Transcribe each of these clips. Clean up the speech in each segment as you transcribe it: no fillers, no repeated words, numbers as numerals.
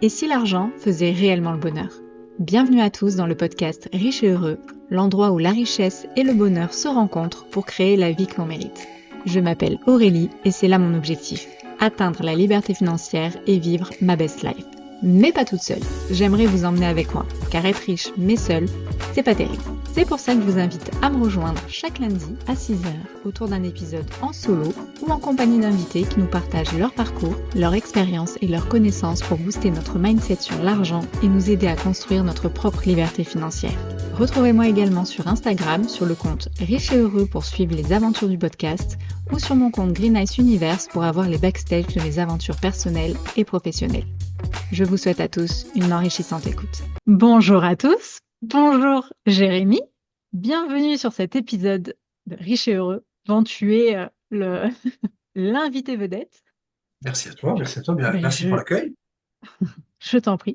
Et si l'argent faisait réellement le bonheur? Bienvenue à tous dans le podcast Riche et Heureux, l'endroit où la richesse et le bonheur se rencontrent pour créer la vie que l'on mérite. Je m'appelle Aurélie et c'est là mon objectif, atteindre la liberté financière et vivre ma best life. Mais pas toute seule, j'aimerais vous emmener avec moi, car être riche mais seule, c'est pas terrible. C'est pour ça que je vous invite à me rejoindre chaque lundi à 6 heures autour d'un épisode en solo ou en compagnie d'invités qui nous partagent leur parcours, leur expérience et leurs connaissances pour booster notre mindset sur l'argent et nous aider à construire notre propre liberté financière. Retrouvez-moi également sur Instagram sur le compte Riche et Heureux pour suivre les aventures du podcast ou sur mon compte Green Ice Universe pour avoir les backstage de mes aventures personnelles et professionnelles. Je vous souhaite à tous une enrichissante écoute. Bonjour à tous, bonjour Jérémy, bienvenue sur cet épisode de Riche et Heureux dont tu es l'invité vedette. Merci à toi, Ben, merci pour l'accueil. je t'en prie.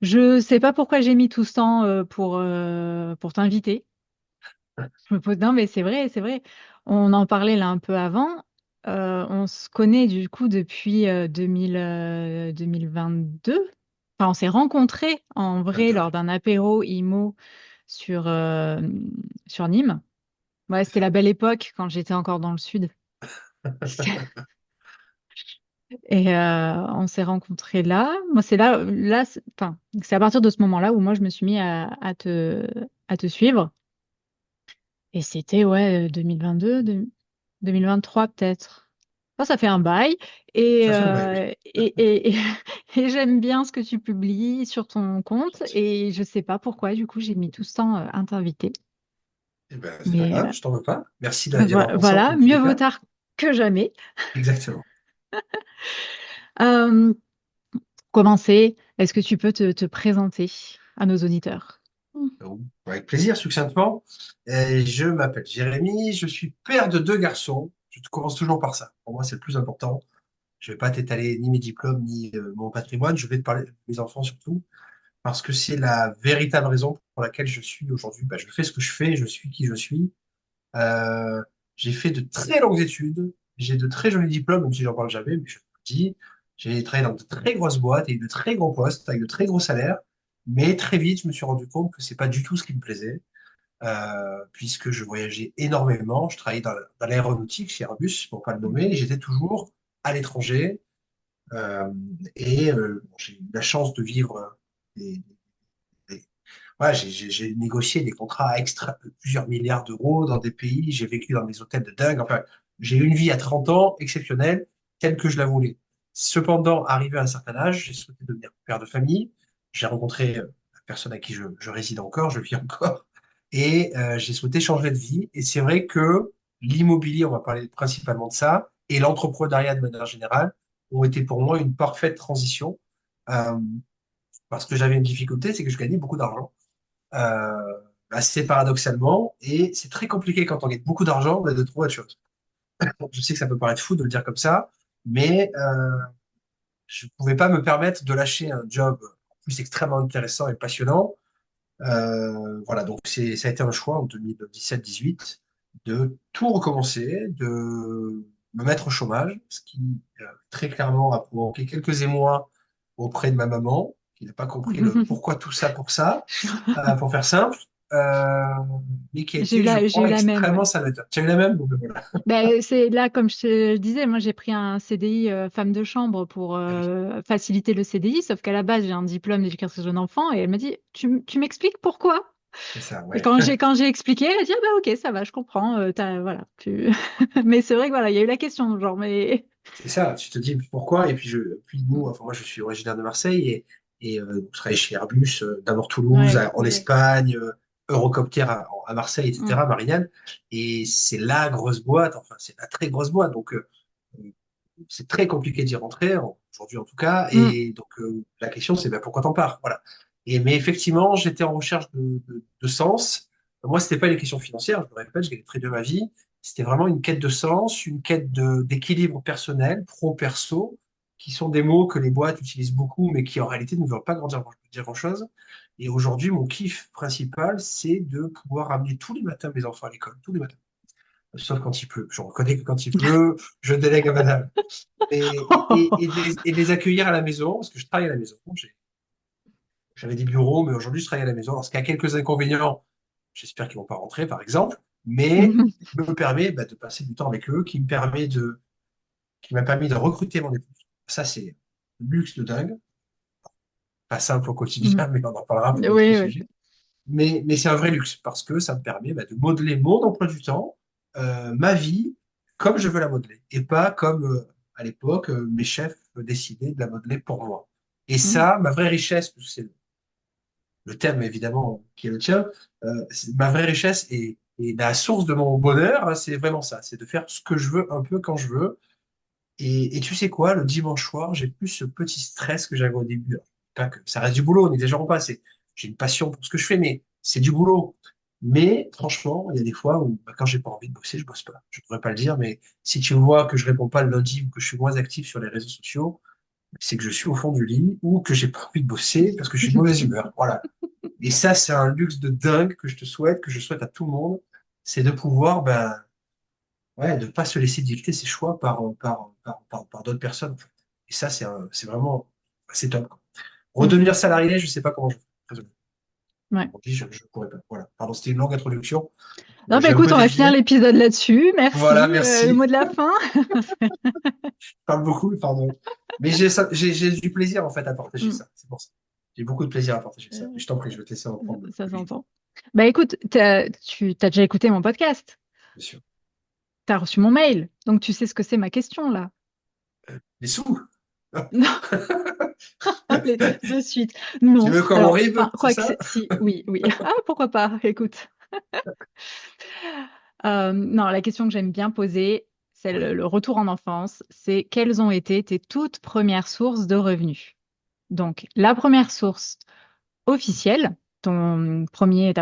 Je sais pas pourquoi j'ai mis tout ce temps pour t'inviter. Je me pose, non mais c'est vrai. On en parlait là un peu avant. On se connaît du coup depuis 2022. Enfin, on s'est rencontrés en vrai lors d'un apéro IMO sur, sur Nîmes. Ouais, c'était la belle époque quand j'étais encore dans le sud. Et on s'est rencontrés là. Moi, c'est enfin, c'est à partir de ce moment-là où moi je me suis mis à te suivre. Et c'était ouais 2022, 2023 peut-être. Enfin, ça fait un bail et, Ça fait un bail, oui. et j'aime bien ce que tu publies sur ton compte et je sais pas pourquoi du coup j'ai mis tout ce temps à t'inviter. Eh ben, c'est pas Mais grave, je t'en veux pas. Merci d'y avoir pensé en voilà, tous mieux les vaut cas. tard que jamais. Exactement. Euh, Commencer, est-ce que tu peux te présenter à nos auditeurs? Donc, avec plaisir, succinctement. Je m'appelle Jérémy, je suis père de deux garçons. Je commence toujours par ça. Pour moi, c'est le plus important. Je vais pas t'étaler ni mes diplômes, ni mon patrimoine. Je vais te parler de mes enfants surtout, parce que c'est la véritable raison pour laquelle je suis aujourd'hui. Bah, je fais ce que je fais, je suis qui je suis. Euh, j'ai fait de très longues études, j'ai de très jolis diplômes, même si j'en parle jamais, mais je vous le dis. J'ai travaillé dans de très grosses boîtes et eu de très gros postes avec de très gros salaires. Mais très vite, je me suis rendu compte que c'est pas du tout ce qui me plaisait, puisque je voyageais énormément. Je travaillais dans l'aéronautique chez Airbus, pour pas le nommer, et j'étais toujours à l'étranger. Euh, bon, j'ai eu la chance de vivre des, ouais, j'ai négocié des contrats extra de plusieurs milliards d'euros dans des pays, j'ai vécu dans des hôtels de dingue. Enfin, j'ai eu une vie à 30 ans exceptionnelle, telle que je la voulais. Cependant, arrivé à un certain âge, j'ai souhaité devenir père de famille. J'ai rencontré la personne à qui je réside encore, je vis encore, et j'ai souhaité changer de vie. Et c'est vrai que l'immobilier, on va parler principalement de ça, et l'entrepreneuriat de manière générale ont été pour moi une parfaite transition. Euh, Parce que j'avais une difficulté, c'est que je gagnais beaucoup d'argent assez paradoxalement, et c'est très compliqué quand on gagne beaucoup d'argent de trouver autre chose. Donc, je sais que ça peut paraître fou de le dire comme ça, mais je ne pouvais pas me permettre de lâcher un job en plus extrêmement intéressant et passionnant. Voilà, donc ça a été un choix en 2017-18 de tout recommencer, de me mettre au chômage, ce qui très clairement a provoqué quelques émois auprès de ma maman, qui n'a pas compris le pourquoi tout ça pour ça, pour faire simple, euh, mais qui a été, je J'ai eu crois, la même, extrêmement ouais. salutaire. Tu as eu la même? Bon, ben voilà. Ben, c'est là, comme je te disais, moi j'ai pris un CDI femme de chambre pour Ah oui, faciliter le CDI, sauf qu'à la base j'ai un diplôme d'éducatrice jeune enfant et elle m'a dit, tu m'expliques pourquoi? c'est ça, Et ouais. quand j'ai expliqué, elle a dit, ah bah ok, ça va, je comprends, voilà, Mais c'est vrai que voilà, il y a eu la question, genre, mais... C'est ça, tu te dis pourquoi, et puis, puis nous, enfin moi je suis originaire de Marseille, je travaillais chez Airbus, d'abord Toulouse, Ouais, en ouais. Espagne, Eurocopter à Marseille, Mm, etc., Marianne, et c'est la grosse boîte, enfin c'est la très grosse boîte, donc c'est très compliqué d'y rentrer, aujourd'hui en tout cas, mm. et donc la question c'est ben, pourquoi t'en pars, voilà. Mais effectivement, j'étais en recherche de sens. Moi, c'était pas une question financière, je me répète, je gagnais très bien ma vie. C'était vraiment une quête de sens, une quête d'équilibre personnel, pro-perso, qui sont des mots que les boîtes utilisent beaucoup, mais qui en réalité ne veulent pas dire grand-chose. Et aujourd'hui, mon kiff principal, c'est de pouvoir amener tous les matins mes enfants à l'école, tous les matins. Sauf quand il pleut. Je reconnais que quand il pleut, je délègue à madame. Et de les accueillir à la maison, parce que je travaille à la maison. J'avais des bureaux, mais aujourd'hui, je travaille à la maison. Alors, ce qui a quelques inconvénients, j'espère qu'ils vont pas rentrer, par exemple, mais me permet de passer du temps avec eux, qui m'a permis de recruter mon épouse. Ça, c'est un luxe de dingue. Pas simple au quotidien, mais on en parlera pour d'autres Oui, oui. sujets. Mais c'est un vrai luxe parce que ça me permet de modeler mon emploi du temps, ma vie, comme je veux la modeler. Et pas comme à l'époque, mes chefs décidaient de la modeler pour moi. Et Mm, ça, ma vraie richesse, parce que c'est le thème évidemment qui est le tien, ma vraie richesse et la source de mon bonheur, hein, c'est vraiment ça, c'est de faire ce que je veux un peu quand je veux. Et tu sais quoi, le dimanche soir, j'ai plus ce petit stress que j'avais au début. Alors, pas que ça reste du boulot, n'exagérons pas, j'ai une passion pour ce que je fais, mais c'est du boulot. Mais franchement, il y a des fois où quand j'ai pas envie de bosser, je bosse pas. Je devrais pas le dire, mais si tu vois que je réponds pas le lundi ou que je suis moins actif sur les réseaux sociaux, c'est que je suis au fond du lit ou que j'ai pas envie de bosser parce que je suis de mauvaise humeur. Voilà. Et ça, c'est un luxe de dingue que je te souhaite, que je souhaite à tout le monde, c'est de pouvoir, ouais, de pas se laisser dicter ses choix par d'autres personnes, en fait. Et ça, c'est vraiment, c'est top, quoi. mm. Redevenir salarié, je sais pas comment je fais. Très honnêtement. Ouais. On dit, je pourrais pas. Voilà. Pardon, c'était une longue introduction. Non, bah J'ai un écoute, peu on va finir dévié. l'épisode là-dessus. Voilà, Merci. Le merci. mot de la fin. Je parle beaucoup, pardon. Mais j'ai du plaisir, en fait, à partager Mm. ça. C'est pour ça. J'ai beaucoup de plaisir à partager ça. Mais je t'en prie, je vais te laisser reprendre Ça le lead. s'entend. Bah écoute, tu t'as déjà écouté mon podcast. Bien sûr. T'as reçu mon mail. Donc tu sais ce que c'est ma question là. Les sous. Non, allez, de suite. Tu Non. veux qu'on Alors, rive, enfin, c'est quoi que ça? si, oui, oui. Ah, pourquoi pas, écoute. Non, la question que j'aime bien poser, c'est Oui. le retour en enfance, c'est quelles ont été tes toutes premières sources de revenus? Donc, la première source officielle, ta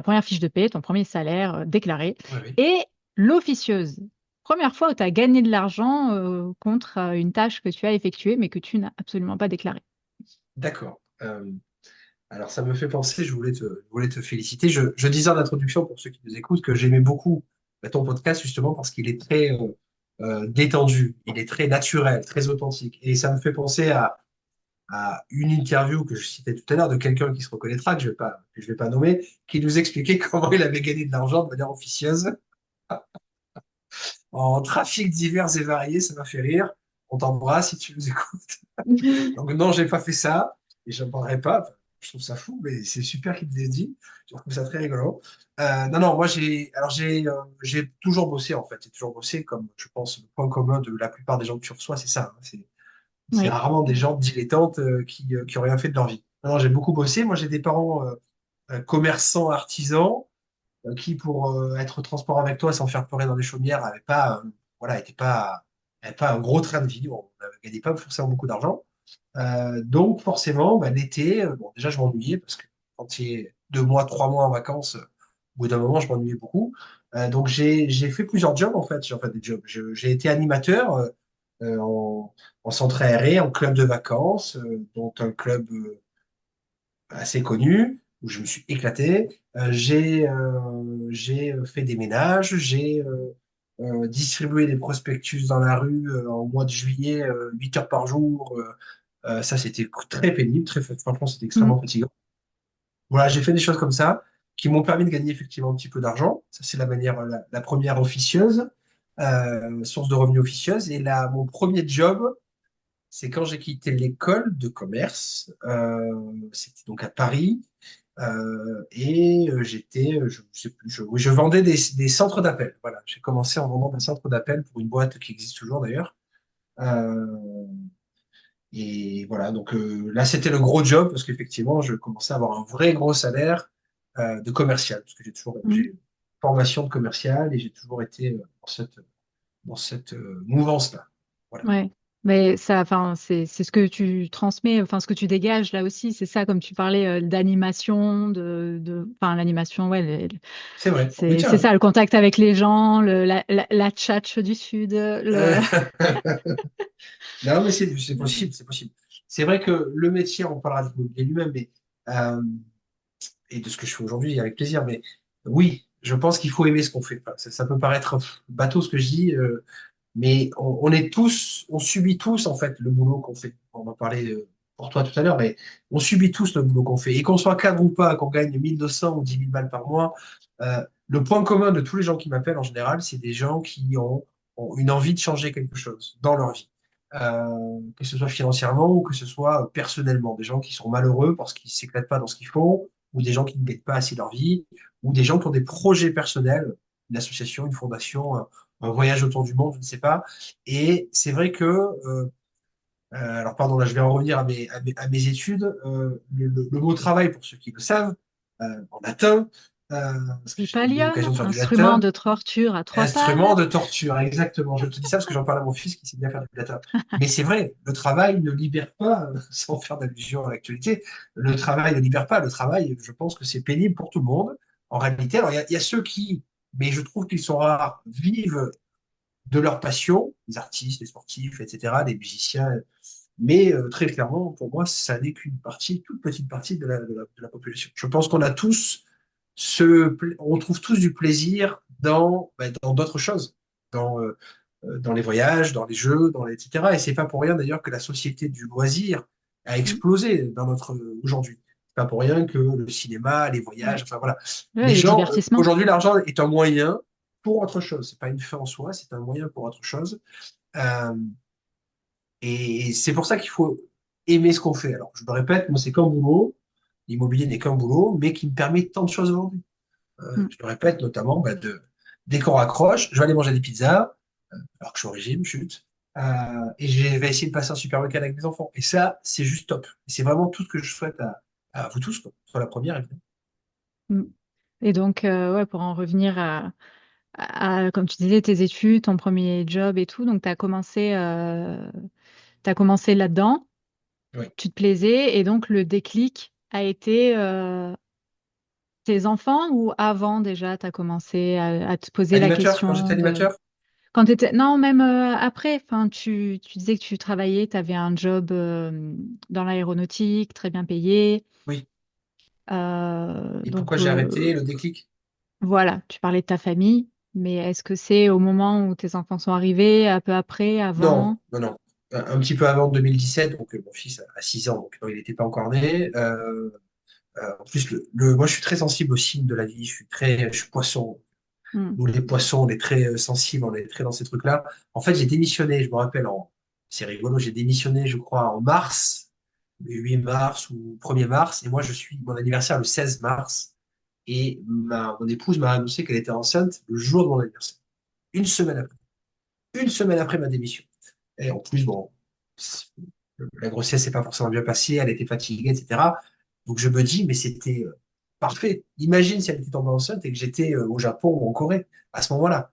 première fiche de paie, ton premier salaire déclaré, Oui, oui. et l'officieuse, première fois où tu as gagné de l'argent contre une tâche que tu as effectuée mais que tu n'as absolument pas déclarée. D'accord. Alors, ça me fait penser, je voulais te féliciter. Je disais en introduction, pour ceux qui nous écoutent, que j'aimais beaucoup ton podcast, justement, parce qu'il est très détendu, il est très naturel, très authentique. Et ça me fait penser à une interview que je citais tout à l'heure de quelqu'un qui se reconnaîtra, que je vais pas nommer, qui nous expliquait comment il avait gagné de l'argent de manière officieuse en trafic divers et variés. Ça m'a fait rire. On t'embrasse si tu nous écoutes. Donc non, j'ai pas fait ça et je n'en parlerai pas. Enfin, je trouve ça fou, mais c'est super qu'il te l'ait dit. Je trouve ça très rigolo. Non, non, moi j'ai toujours bossé en fait. J'ai toujours bossé comme je pense le point commun de la plupart des gens que tu reçois, c'est ça, hein. C'est Oui. rarement des gens dilettantes qui ont rien fait de leur vie. Non, non, j'ai beaucoup bossé. Moi, j'ai des parents commerçants, artisans qui, pour être transparent avec toi, sans faire pleurer dans les chaumières, n'avaient pas, voilà, avaient pas un gros train de vie. On ne gagnait pas forcément beaucoup d'argent. Donc forcément, l'été, bon, déjà je m'ennuyais parce que quand il est 2 mois, 3 mois en vacances, au bout d'un moment, je m'ennuyais beaucoup. Donc j'ai fait plusieurs jobs en fait. J'ai fait des jobs. J'ai été animateur en centre aéré, en club de vacances, dont un club assez connu où je me suis éclaté. J'ai fait des ménages, j'ai distribué des prospectus dans la rue en mois de juillet, 8 heures par jour. Ça, c'était très pénible, franchement, c'était Mm. extrêmement fatigant. Voilà, j'ai fait des choses comme ça qui m'ont permis de gagner effectivement un petit peu d'argent. Ça, c'est la manière, la première officieuse, source de revenus officieuse. Et là, mon premier job, c'est quand j'ai quitté l'école de commerce. C'était donc à Paris. J'étais, je sais plus, oui, je vendais des centres d'appel. Voilà, j'ai commencé en vendant des centres d'appel pour une boîte qui existe toujours d'ailleurs. Euh, et voilà, donc là, c'était le gros job parce qu'effectivement, je commençais à avoir un vrai gros salaire de commercial, parce que j'ai Mm. une formation de commercial et j'ai toujours été dans cette mouvance-là. Voilà. Ouais. Mais ça, enfin, c'est ce que tu transmets, enfin, ce que tu dégages là aussi, c'est ça, comme tu parlais d'animation, enfin, l'animation, ouais, C'est vrai. Oui, c'est tiens. ça, le contact avec les gens, la tchatche du Sud, Euh, Non, mais c'est possible, c'est possible. C'est vrai que le métier, on parlera de l'immobilier lui-même, euh, et de ce que je fais aujourd'hui, avec plaisir, mais oui, je pense qu'il faut aimer ce qu'on fait. Enfin, ça peut paraître bateau ce que je dis, mais on est tous, on subit tous en fait le boulot qu'on fait. On en parlait pour toi tout à l'heure, mais on subit tous le boulot qu'on fait. Et qu'on soit cadre ou pas, qu'on gagne 1200 ou 10 000 balles par mois, le point commun de tous les gens qui m'appellent en général, c'est des gens qui ont une envie de changer quelque chose dans leur vie. Que ce soit financièrement ou que ce soit personnellement. Des gens qui sont malheureux parce qu'ils ne s'éclatent pas dans ce qu'ils font, ou des gens qui ne gagnent pas assez leur vie, ou des gens qui ont des projets personnels, une association, une fondation, un voyage autour du monde, je ne sais pas. Et c'est vrai que alors, pardon, là, je vais en revenir à mes études. Le mot travail, pour ceux qui le savent, en latin, parce que j'ai eu Tripalia, l'occasion de faire du instrument latin, de torture à trois instrument pattes. de torture, exactement. Je te dis ça parce que j'en parle à mon fils qui sait bien faire du latin. Mais c'est vrai, le travail ne libère pas, sans faire d'allusion à l'actualité, le travail ne libère pas. Le travail, je pense que c'est pénible pour tout le monde. En réalité, alors il y a ceux qui, mais je trouve qu'ils sont rares, vivent de leur passion, les artistes, les sportifs, etc., les musiciens. Mais très clairement, pour moi, ça n'est qu'une partie, toute petite partie de la population. Je pense qu'on a tous on trouve tous du plaisir dans d'autres choses, dans les voyages, dans les jeux, etc. Et c'est pas pour rien d'ailleurs que la société du loisir a Mm. explosé aujourd'hui. C'est pas pour rien que le cinéma, les Ouais. voyages, enfin voilà. Ouais, Les le gens, divertissement. aujourd'hui, l'argent est un moyen pour autre chose. C'est pas une fin en soi, c'est un moyen pour autre chose. Euh, et c'est pour ça qu'il faut aimer ce qu'on fait. Alors, je me répète, moi, c'est qu'un boulot. L'immobilier n'est qu'un boulot, mais qui me permet tant de choses aujourd'hui. Mm. Je le répète, notamment, dès qu'on raccroche, je vais aller manger des pizzas, alors que je suis au régime, chute, et je vais essayer de passer un super week-end avec mes enfants. Et ça, c'est juste top. Et c'est vraiment tout ce que je souhaite à vous tous, quoi. Soit la première, évidemment. Mm. Et donc, ouais, pour en revenir comme tu disais, tes études, ton premier job et tout, donc t'as commencé là-dedans, Oui. tu te plaisais, et donc le déclic a été tes enfants ou avant déjà, t'as commencé à te poser la Animateur, quand j'étais question de... animateur? Quand t'étais... Non, même après, enfin, tu disais que tu travaillais, tu avais un job dans l'aéronautique, très bien payé. Oui. Et pourquoi Donc j'ai arrêté le déclic? voilà, tu parlais de ta famille, mais est-ce que c'est au moment où tes enfants sont arrivés, un peu après, Non, avant? non, non. Un petit peu avant 2017, donc mon fils a 6 ans, donc non, il n'était pas encore né. En plus, moi, je suis très sensible aux signes de la vie. Je suis poisson. Hmm. Nous, les poissons, on est très sensibles, on est très dans ces trucs-là. En fait, j'ai démissionné, je me rappelle, c'est rigolo, j'ai démissionné, je crois, en mars, le 8 mars ou 1er mars, et moi, mon anniversaire le 16 mars, et mon épouse m'a annoncé qu'elle était enceinte le jour de mon anniversaire. Une semaine après. Une semaine après ma démission. Et en plus, bon, la grossesse n'est pas forcément bien passée, elle était fatiguée, etc. Donc je me dis, mais c'était parfait. Imagine si elle était tombée enceinte et que j'étais au Japon ou en Corée à ce moment-là.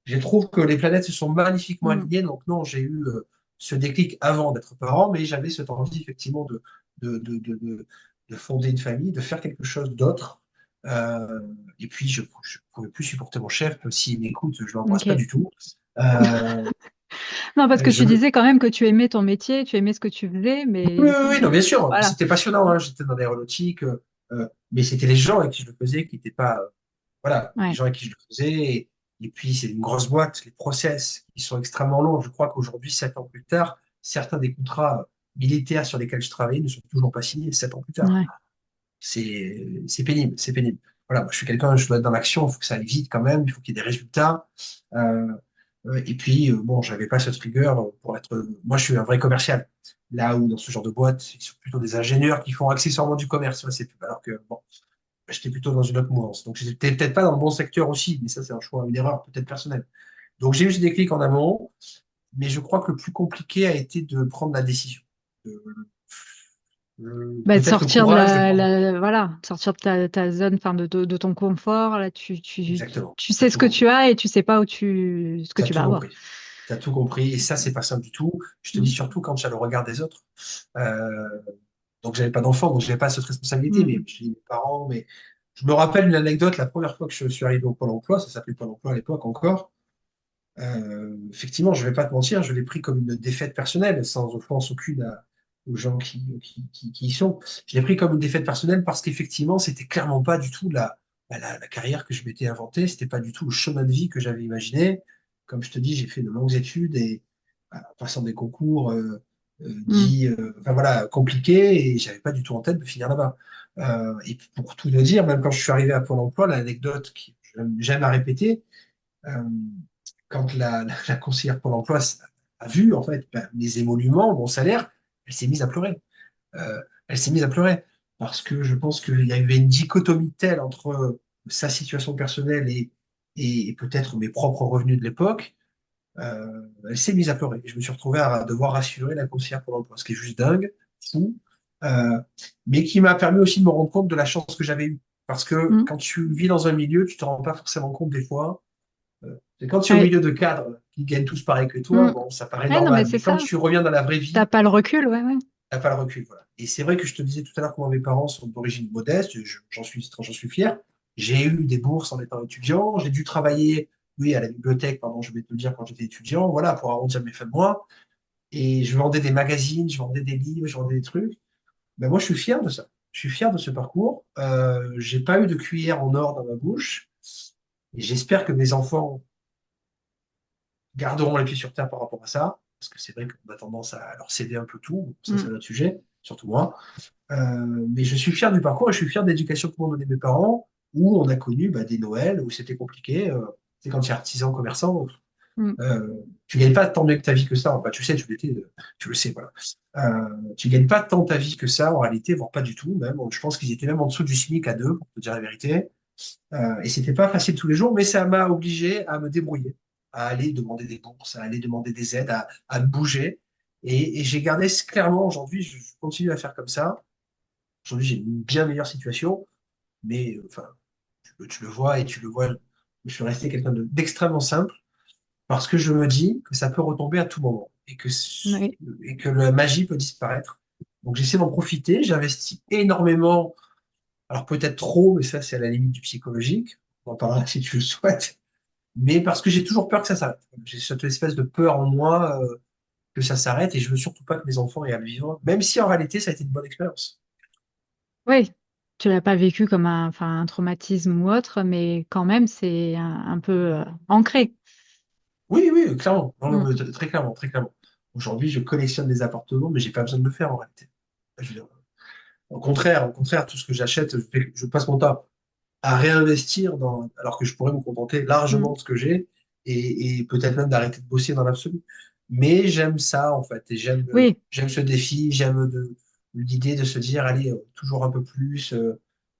Je trouve que les planètes se sont magnifiquement Hmm. alignées. Donc non, j'ai eu ce déclic avant d'être parent, mais j'avais cette envie effectivement de fonder une famille, de faire quelque chose d'autre. Euh, et puis je ne pouvais plus supporter mon chef, même s'il m'écoute, je ne l'embrasse pas Ok. du tout. Euh, Non, parce que je tu me, disais quand même que tu aimais ton métier, tu aimais ce que tu faisais, Oui, mais oui, oui, non, bien sûr, voilà. c'était passionnant, hein. J'étais dans l'aéronautique, mais c'était les gens avec qui je le faisais qui n'étaient pas, voilà, les Ouais. gens avec qui je le faisais. Et puis, c'est une grosse boîte, les process, qui sont extrêmement longs. Je crois qu'aujourd'hui, 7 ans plus tard, certains des contrats militaires sur lesquels je travaillais ne sont toujours pas signés 7 ans plus tard. Ouais. C'est pénible, c'est pénible. Voilà, moi, je suis quelqu'un, je dois être dans l'action, il faut que ça aille vite quand même, il faut qu'il y ait des résultats. Euh, et puis, bon, j'avais pas cette rigueur pour être. Moi, je suis un vrai commercial. Là où, dans ce genre de boîte, ils sont plutôt des ingénieurs qui font accessoirement du commerce. Ouais, alors que, bon, j'étais plutôt dans une autre mouvance. Donc, j'étais peut-être pas dans le bon secteur aussi, mais ça, c'est un choix, une erreur peut-être personnelle. Donc, j'ai eu ce déclic en amont, mais je crois que le plus compliqué a été de prendre la décision. De- Bah, de Peut-être le sortir de courage de prendre. voilà, de sortir de ta zone, enfin de ton confort. Là, Exactement. tu Tu as sais ce tout que compris. tu as et tu sais pas ce que Tu as tu tout vas avoir. compris. Tu as tout compris. Et ça, c'est pas simple du tout. Je te dis Mm. surtout quand tu as le regard des autres. Euh, donc, j'avais pas d'enfant, donc j'avais pas cette responsabilité. Mais Mm. je dis mes parents. Mais je me rappelle une anecdote la première fois que je suis arrivé au Pôle emploi. Ça s'appelait Pôle emploi à l'époque encore. Effectivement, je vais pas te mentir, je l'ai pris comme une défaite personnelle, sans offense aucune aux gens qui y sont. Je l'ai pris comme une défaite personnelle parce qu'effectivement, c'était clairement pas du tout la carrière que je m'étais inventée, c'était pas du tout le chemin de vie que j'avais imaginé. Comme je te dis, j'ai fait de longues études et en passant des concours, Mm. enfin voilà, compliqué, et j'avais pas du tout en tête de finir là-bas. Et pour tout te dire, même quand je suis arrivé à Pôle emploi, l'anecdote que j'aime à répéter, euh, quand la conseillère Pôle emploi a vu en fait ben, mes émoluments, mon salaire, elle s'est mise à pleurer. Elle s'est mise à pleurer parce que je pense qu'il y avait une dichotomie telle entre sa situation personnelle et peut-être mes propres revenus de l'époque. Elle s'est mise à pleurer. Je me suis retrouvé à devoir rassurer la conseillère pour l'emploi, ce qui est juste dingue, fou, euh, mais qui m'a permis aussi de me rendre compte de la chance que j'avais eue. Parce que Mm. quand tu vis dans un milieu, tu te rends pas forcément compte des fois. Et quand tu es au Oui. milieu de cadres qui gagnent tous pareil que toi, Mm. bon, ça paraît Ouais, non, mais normal. c'est Mais quand ça. tu reviens dans la vraie T'as vie, pas le recul, ouais, ouais. t'as pas le recul. Voilà. Et c'est vrai que je te disais tout à l'heure que moi, mes parents sont d'origine modeste, j'en suis fier. J'ai eu des bourses en étant étudiant, j'ai dû travailler, oui, à la bibliothèque, pardon, je vais te le dire, quand j'étais étudiant, voilà, pour arrondir mes fins de mois. Et je vendais des magazines, je vendais des livres, je vendais des trucs. Ben moi, je suis fier de ça. Je suis fier de ce parcours. J'ai pas eu de cuillère en or dans ma bouche. Et j'espère que mes enfants garderont les pieds sur terre par rapport à ça. Parce que c'est vrai qu'on a tendance à leur céder un peu tout. Bon, ça, c'est Mm. un autre sujet, surtout moi. Mais je suis fier du parcours et je suis fier de l'éducation que m'ont donné mes parents, où on a connu bah, des Noëls, où c'était compliqué. C'est quand tu es artisan, commerçant, Mm. tu gagnes pas tant mieux que ta vie que ça. Enfin, tu sais, tu le sais, voilà. Tu gagnes pas tant ta vie que ça, en réalité, voire pas du tout, même. Je pense qu'ils étaient même en dessous du SMIC à deux, pour te dire la vérité. Et c'était pas facile tous les jours, mais ça m'a obligé à me débrouiller, à aller demander des bourses, à aller demander des aides, à me bouger. Et j'ai gardé clairement aujourd'hui, je continue à faire comme ça. Aujourd'hui, j'ai une bien meilleure situation, mais enfin, tu le vois et tu le vois, je suis resté quelqu'un d'extrêmement simple parce que je me dis que ça peut retomber à tout moment Oui. et que la magie peut disparaître. Donc j'essaie d'en profiter, j'investis énormément, alors peut-être trop, mais ça c'est à la limite du psychologique, on en parlera si tu le souhaites, mais parce que j'ai toujours peur que ça s'arrête. J'ai cette espèce de peur en moi que ça s'arrête et je veux surtout pas que mes enfants aient à le vivre, même si en réalité ça a été une bonne expérience. Oui. Tu l'as pas vécu comme un traumatisme ou autre, mais quand même, c'est un peu ancré. Oui, oui, clairement. Non, non, Mm. mais très clairement, très clairement. Aujourd'hui, je collectionne des appartements, mais j'ai pas besoin de le faire en réalité. Je veux dire, au contraire, tout ce que j'achète, je passe mon temps à réinvestir alors que je pourrais me contenter largement Mm. de ce que j'ai et peut-être même d'arrêter de bosser dans l'absolu. Mais j'aime ça, en fait, et Oui. j'aime ce défi, l'idée de se dire, allez, toujours un peu plus,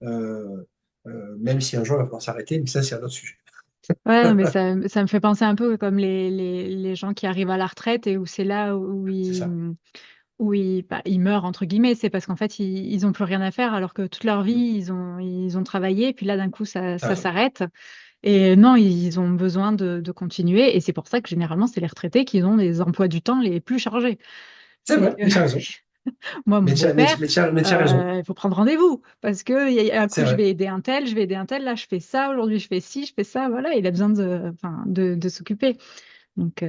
même si un jour il va falloir s'arrêter, mais ça, c'est un autre sujet. Ouais, non, mais ça me fait penser un peu comme les gens qui arrivent à la retraite et où c'est là C'est ça. bah, ils meurent, entre guillemets. C'est parce qu'en fait, ils ont plus rien à faire alors que toute leur vie, ils ont travaillé. Et puis là, d'un coup, T'as ça raison. s'arrête. Et non, ils ont besoin de continuer. Et c'est pour ça que généralement, c'est les retraités qui ont les emplois du temps les plus chargés. C'est C'est vrai, que mais tu as raison. moi, mon beau-père, Mais tu as raison. il faut prendre rendez-vous parce que un C'est coup, je vrai. vais aider un tel, je vais aider un tel. Là, je fais ça. Aujourd'hui, je fais ci, je fais ça. Voilà, il a besoin de s'occuper. Donc,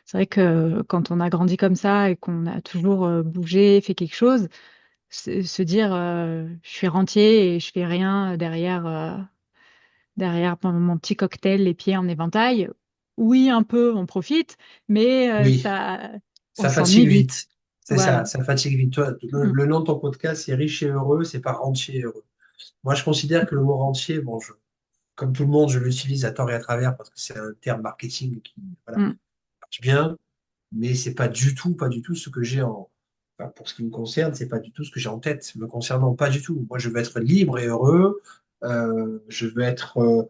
c'est vrai que quand on a grandi comme ça et qu'on a toujours bougé, fait quelque chose, se dire je suis rentier et je fais rien derrière mon petit cocktail, les pieds en éventail. Oui, un peu, on profite, mais Oui, on ça s'ennuie fatigue vite. vite. C'est ça, Voilà. ça fatigue vite. Toi, Mm. le nom de ton podcast, c'est Riche et heureux, c'est pas rentier et heureux. Moi, je considère que le mot rentier, bon, comme tout le monde, je l'utilise à tort et à travers parce que c'est un terme marketing qui, voilà, Mm. marche bien, mais c'est pas du tout ce que j'ai enfin, pour ce qui me concerne, c'est pas du tout ce que j'ai en tête. Me concernant, pas du tout. Moi, je veux être libre et heureux. Je veux être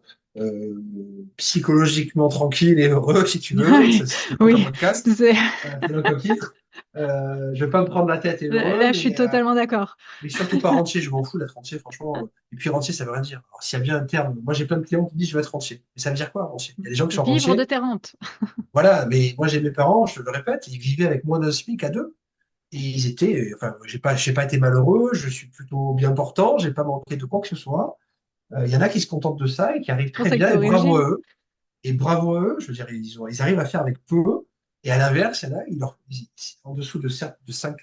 psychologiquement tranquille et heureux, si tu veux. Ouais, C'est donc un oui, podcast. c'est- C'est donc un titre. Je vais pas me prendre la tête et heureux, là, je suis totalement d'accord. mais surtout pas rentier. Je m'en fous d'être rentier, franchement. Et puis rentier, ça veut rien dire. Alors, s'il y a bien un terme, moi j'ai plein de clients qui disent je veux être rentier. Mais ça veut dire quoi, rentier? Il y a des gens qui sont Vivre de rentiers. tes rentes. Voilà, mais moi j'ai mes parents, je te le répète, ils vivaient avec moins d'un SMIC à deux. Et ils étaient, enfin, j'ai pas été malheureux, je suis plutôt bien portant, j'ai pas manqué de quoi que ce soit. Il y en a qui se contentent de ça et qui arrivent C'est pour très ça que bien, tu es et bravo à original. eux. Et bravo à eux, je veux dire, ils arrivent à faire avec peu. Et à l'inverse, il y en a, en dessous de 5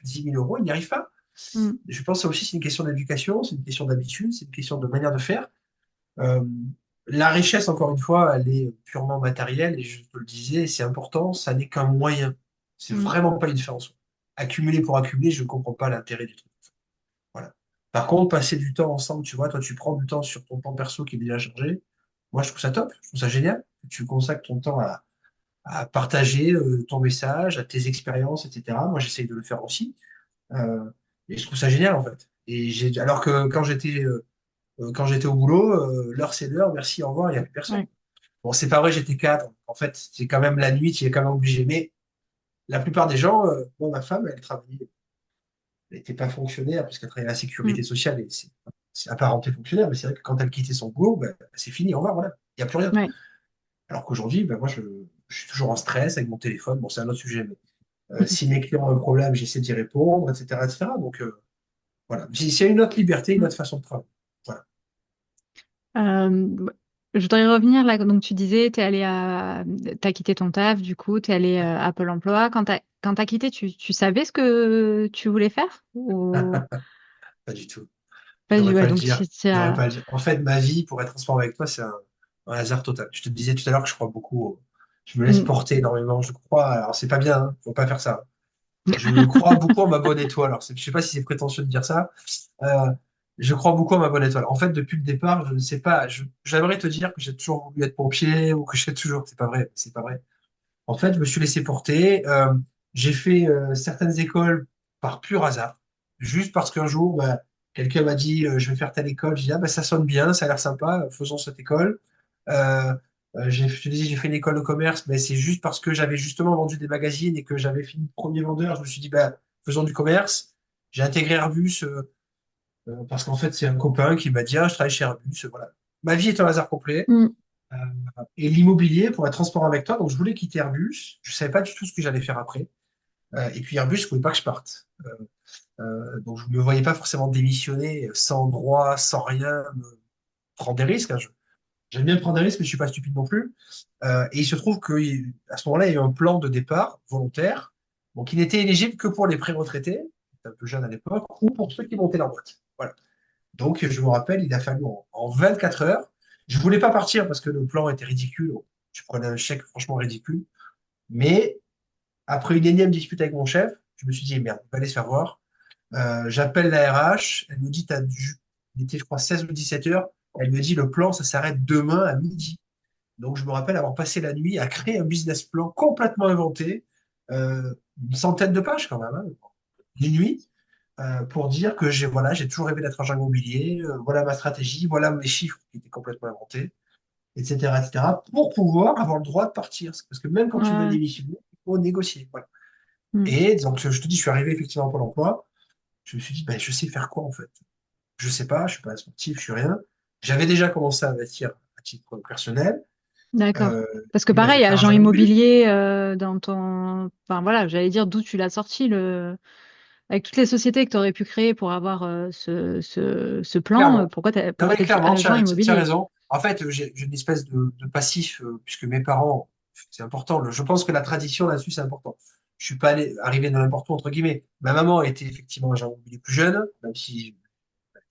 10 000 euros, ils n'y arrivent pas. Mm. Je pense que ça aussi, c'est une question d'éducation, c'est une question d'habitude, c'est une question de manière de faire. Euh, la richesse, encore une fois, elle est purement matérielle, et je te le disais, c'est important, ça n'est qu'un moyen. C'est Mm. vraiment pas une fin en soi. accumuler pour accumuler, je ne comprends pas l'intérêt du truc. Voilà. Par contre, passer du temps ensemble, tu vois, toi, tu prends du temps sur ton temps perso qui est déjà chargé. Moi, je trouve ça top, je trouve ça génial. Tu consacres ton temps à partager ton message, à tes expériences, etc. Moi, j'essaye de le faire aussi. Euh, et je trouve ça génial, en fait. Alors que quand j'étais au boulot, l'heure c'est l'heure, merci, au revoir, il n'y a plus personne. Ouais. Bon, c'est pas vrai, j'étais cadre. En fait, c'est quand même la nuit, tu es quand même obligé. Mais la plupart des gens, moi, ma femme, elle travaillait, elle n'était pas fonctionnaire puisqu'elle travaillait à la Mm. sécurité sociale et c'est apparenté fonctionnaire, mais c'est vrai que quand elle quittait son boulot, ben, c'est fini, au revoir, voilà, il n'y a plus rien. Ouais. Alors qu'aujourd'hui, ben, moi, je suis toujours en stress avec mon téléphone. Bon, c'est un autre sujet, mais si mes clients ont un problème, j'essaie d'y répondre, etc., etc. Donc, voilà. C'est une autre liberté, une Mm. autre façon de travailler. Voilà. Euh, je voudrais revenir là. Donc, tu disais, t'as quitté ton taf, du coup, t'es allé à Pôle emploi. Quand t'as quitté, tu savais ce que tu voulais faire ou Pas du tout. Je pas devrais ouais, pas le donc dire. Je devrais pas le dire. En fait, ma vie, pour être transparent avec toi, c'est un hasard total. Je te disais tout à l'heure que je crois beaucoup. Je me laisse Mm. porter énormément. Je crois. Alors, c'est pas bien. Faut pas faire ça. Je crois beaucoup en ma bonne étoile. Alors, je sais pas si c'est prétentieux de dire ça. Euh, je crois beaucoup en ma bonne étoile. En fait, depuis le départ, je ne sais pas. J'aimerais te dire que j'ai toujours voulu être pompier ou que j'ai toujours. C'est pas vrai. C'est pas vrai. En fait, je me suis laissé porter. J'ai fait certaines écoles par pur hasard, juste parce qu'un jour, bah, quelqu'un m'a dit je vais faire telle école. J'ai dit ah, bah, ça sonne bien, ça a l'air sympa, faisons cette école. Euh, je te dis, j'ai fait une école de commerce, mais c'est juste parce que j'avais justement vendu des magazines et que j'avais fini premier vendeur. Je me suis dit bah, faisons du commerce. J'ai intégré Airbus parce qu'en fait, c'est un copain qui m'a dit ah, je travaille chez Airbus. Voilà. Ma vie est un hasard complet. Mm. Euh, et l'immobilier, pour être transparent avec toi, donc je voulais quitter Airbus. Je ne savais pas du tout ce que j'allais faire après. Et puis Airbus, je ne voulais pas que je parte. Donc je ne me voyais pas forcément démissionner sans droit, sans rien, prendre des risques, hein. J'aime bien prendre des risques, mais je ne suis pas stupide non plus. Et il se trouve qu'à ce moment-là, il y a eu un plan de départ volontaire, donc qui n'était éligible que pour les pré-retraités, un peu jeune à l'époque, ou pour ceux qui montaient leur boîte. Voilà. Donc, je me rappelle, il a fallu en 24 heures. Je voulais pas partir parce que le plan était ridicule. Je prenais un chèque franchement ridicule. Mais après une énième dispute avec mon chef, je me suis dit, merde, on va aller se faire voir. J'appelle la RH. Elle me dit, il était, je crois, 16 ou 17 heures. Elle me dit, le plan, ça s'arrête demain à midi. Donc, je me rappelle avoir passé la nuit à créer un business plan complètement inventé, une centaine de pages quand même, hein, d'une nuit pour dire que j'ai toujours rêvé d'être agent immobilier, voilà ma stratégie, voilà mes chiffres qui étaient complètement inventés, etc., etc., pour pouvoir avoir le droit de partir. Parce que même quand tu veux Ouais. démissionner, il faut négocier. Voilà. Mm. Et donc, je te dis, je suis arrivé effectivement à Pôle emploi. Je me suis dit, ben, je sais faire quoi en fait? Je sais pas, je suis pas sportif, je suis rien. J'avais déjà commencé à investir à titre personnel. D'accord. Euh, Parce que et ben, je vais pareil, faire agent agent immobilier. immobilier dans ton, enfin voilà, j'allais dire d'où tu l'as sorti avec toutes les sociétés que tu aurais pu créer pour avoir ce plan. Clairement. Non, Pourquoi mais t'as dit clairement, agent tu as immobilier? raison. En fait, j'ai une espèce de passif, puisque mes parents, c'est important. Je pense que la tradition là-dessus, c'est important. Je suis pas arrivé de n'importe où, entre guillemets. Ma maman était effectivement agent immobilier plus jeune, même si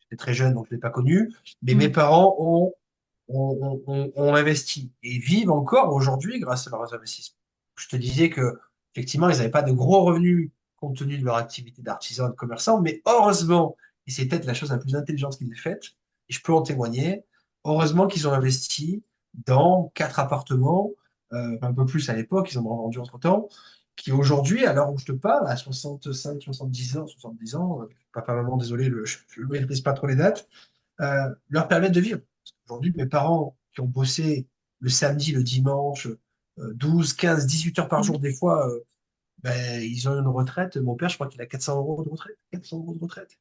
j'étais très jeune, donc je ne l'ai pas connu. Mais mes Mm. parents ont investi et vivent encore aujourd'hui grâce à leurs investissements. Je te disais que, effectivement, ils n'avaient pas de gros revenus compte tenu de leur activité d'artisan et de commerçant, mais heureusement, et c'est peut-être la chose la plus intelligente qu'ils aient faite, et je peux en témoigner, heureusement qu'ils ont investi dans 4 appartements, un peu plus à l'époque, ils en ont vendu entre-temps, qui aujourd'hui, à l'heure où je te parle, à 65, 70 ans, papa, maman, désolé, je ne maîtrise pas trop les dates, leur permettre de vivre. Aujourd'hui, mes parents qui ont bossé le samedi, le dimanche, 12, 15, 18 heures par Mm. jour, des fois, ben, ils ont une retraite. Mon père, je crois qu'il a 400 euros de retraite. 400 euros de retraite.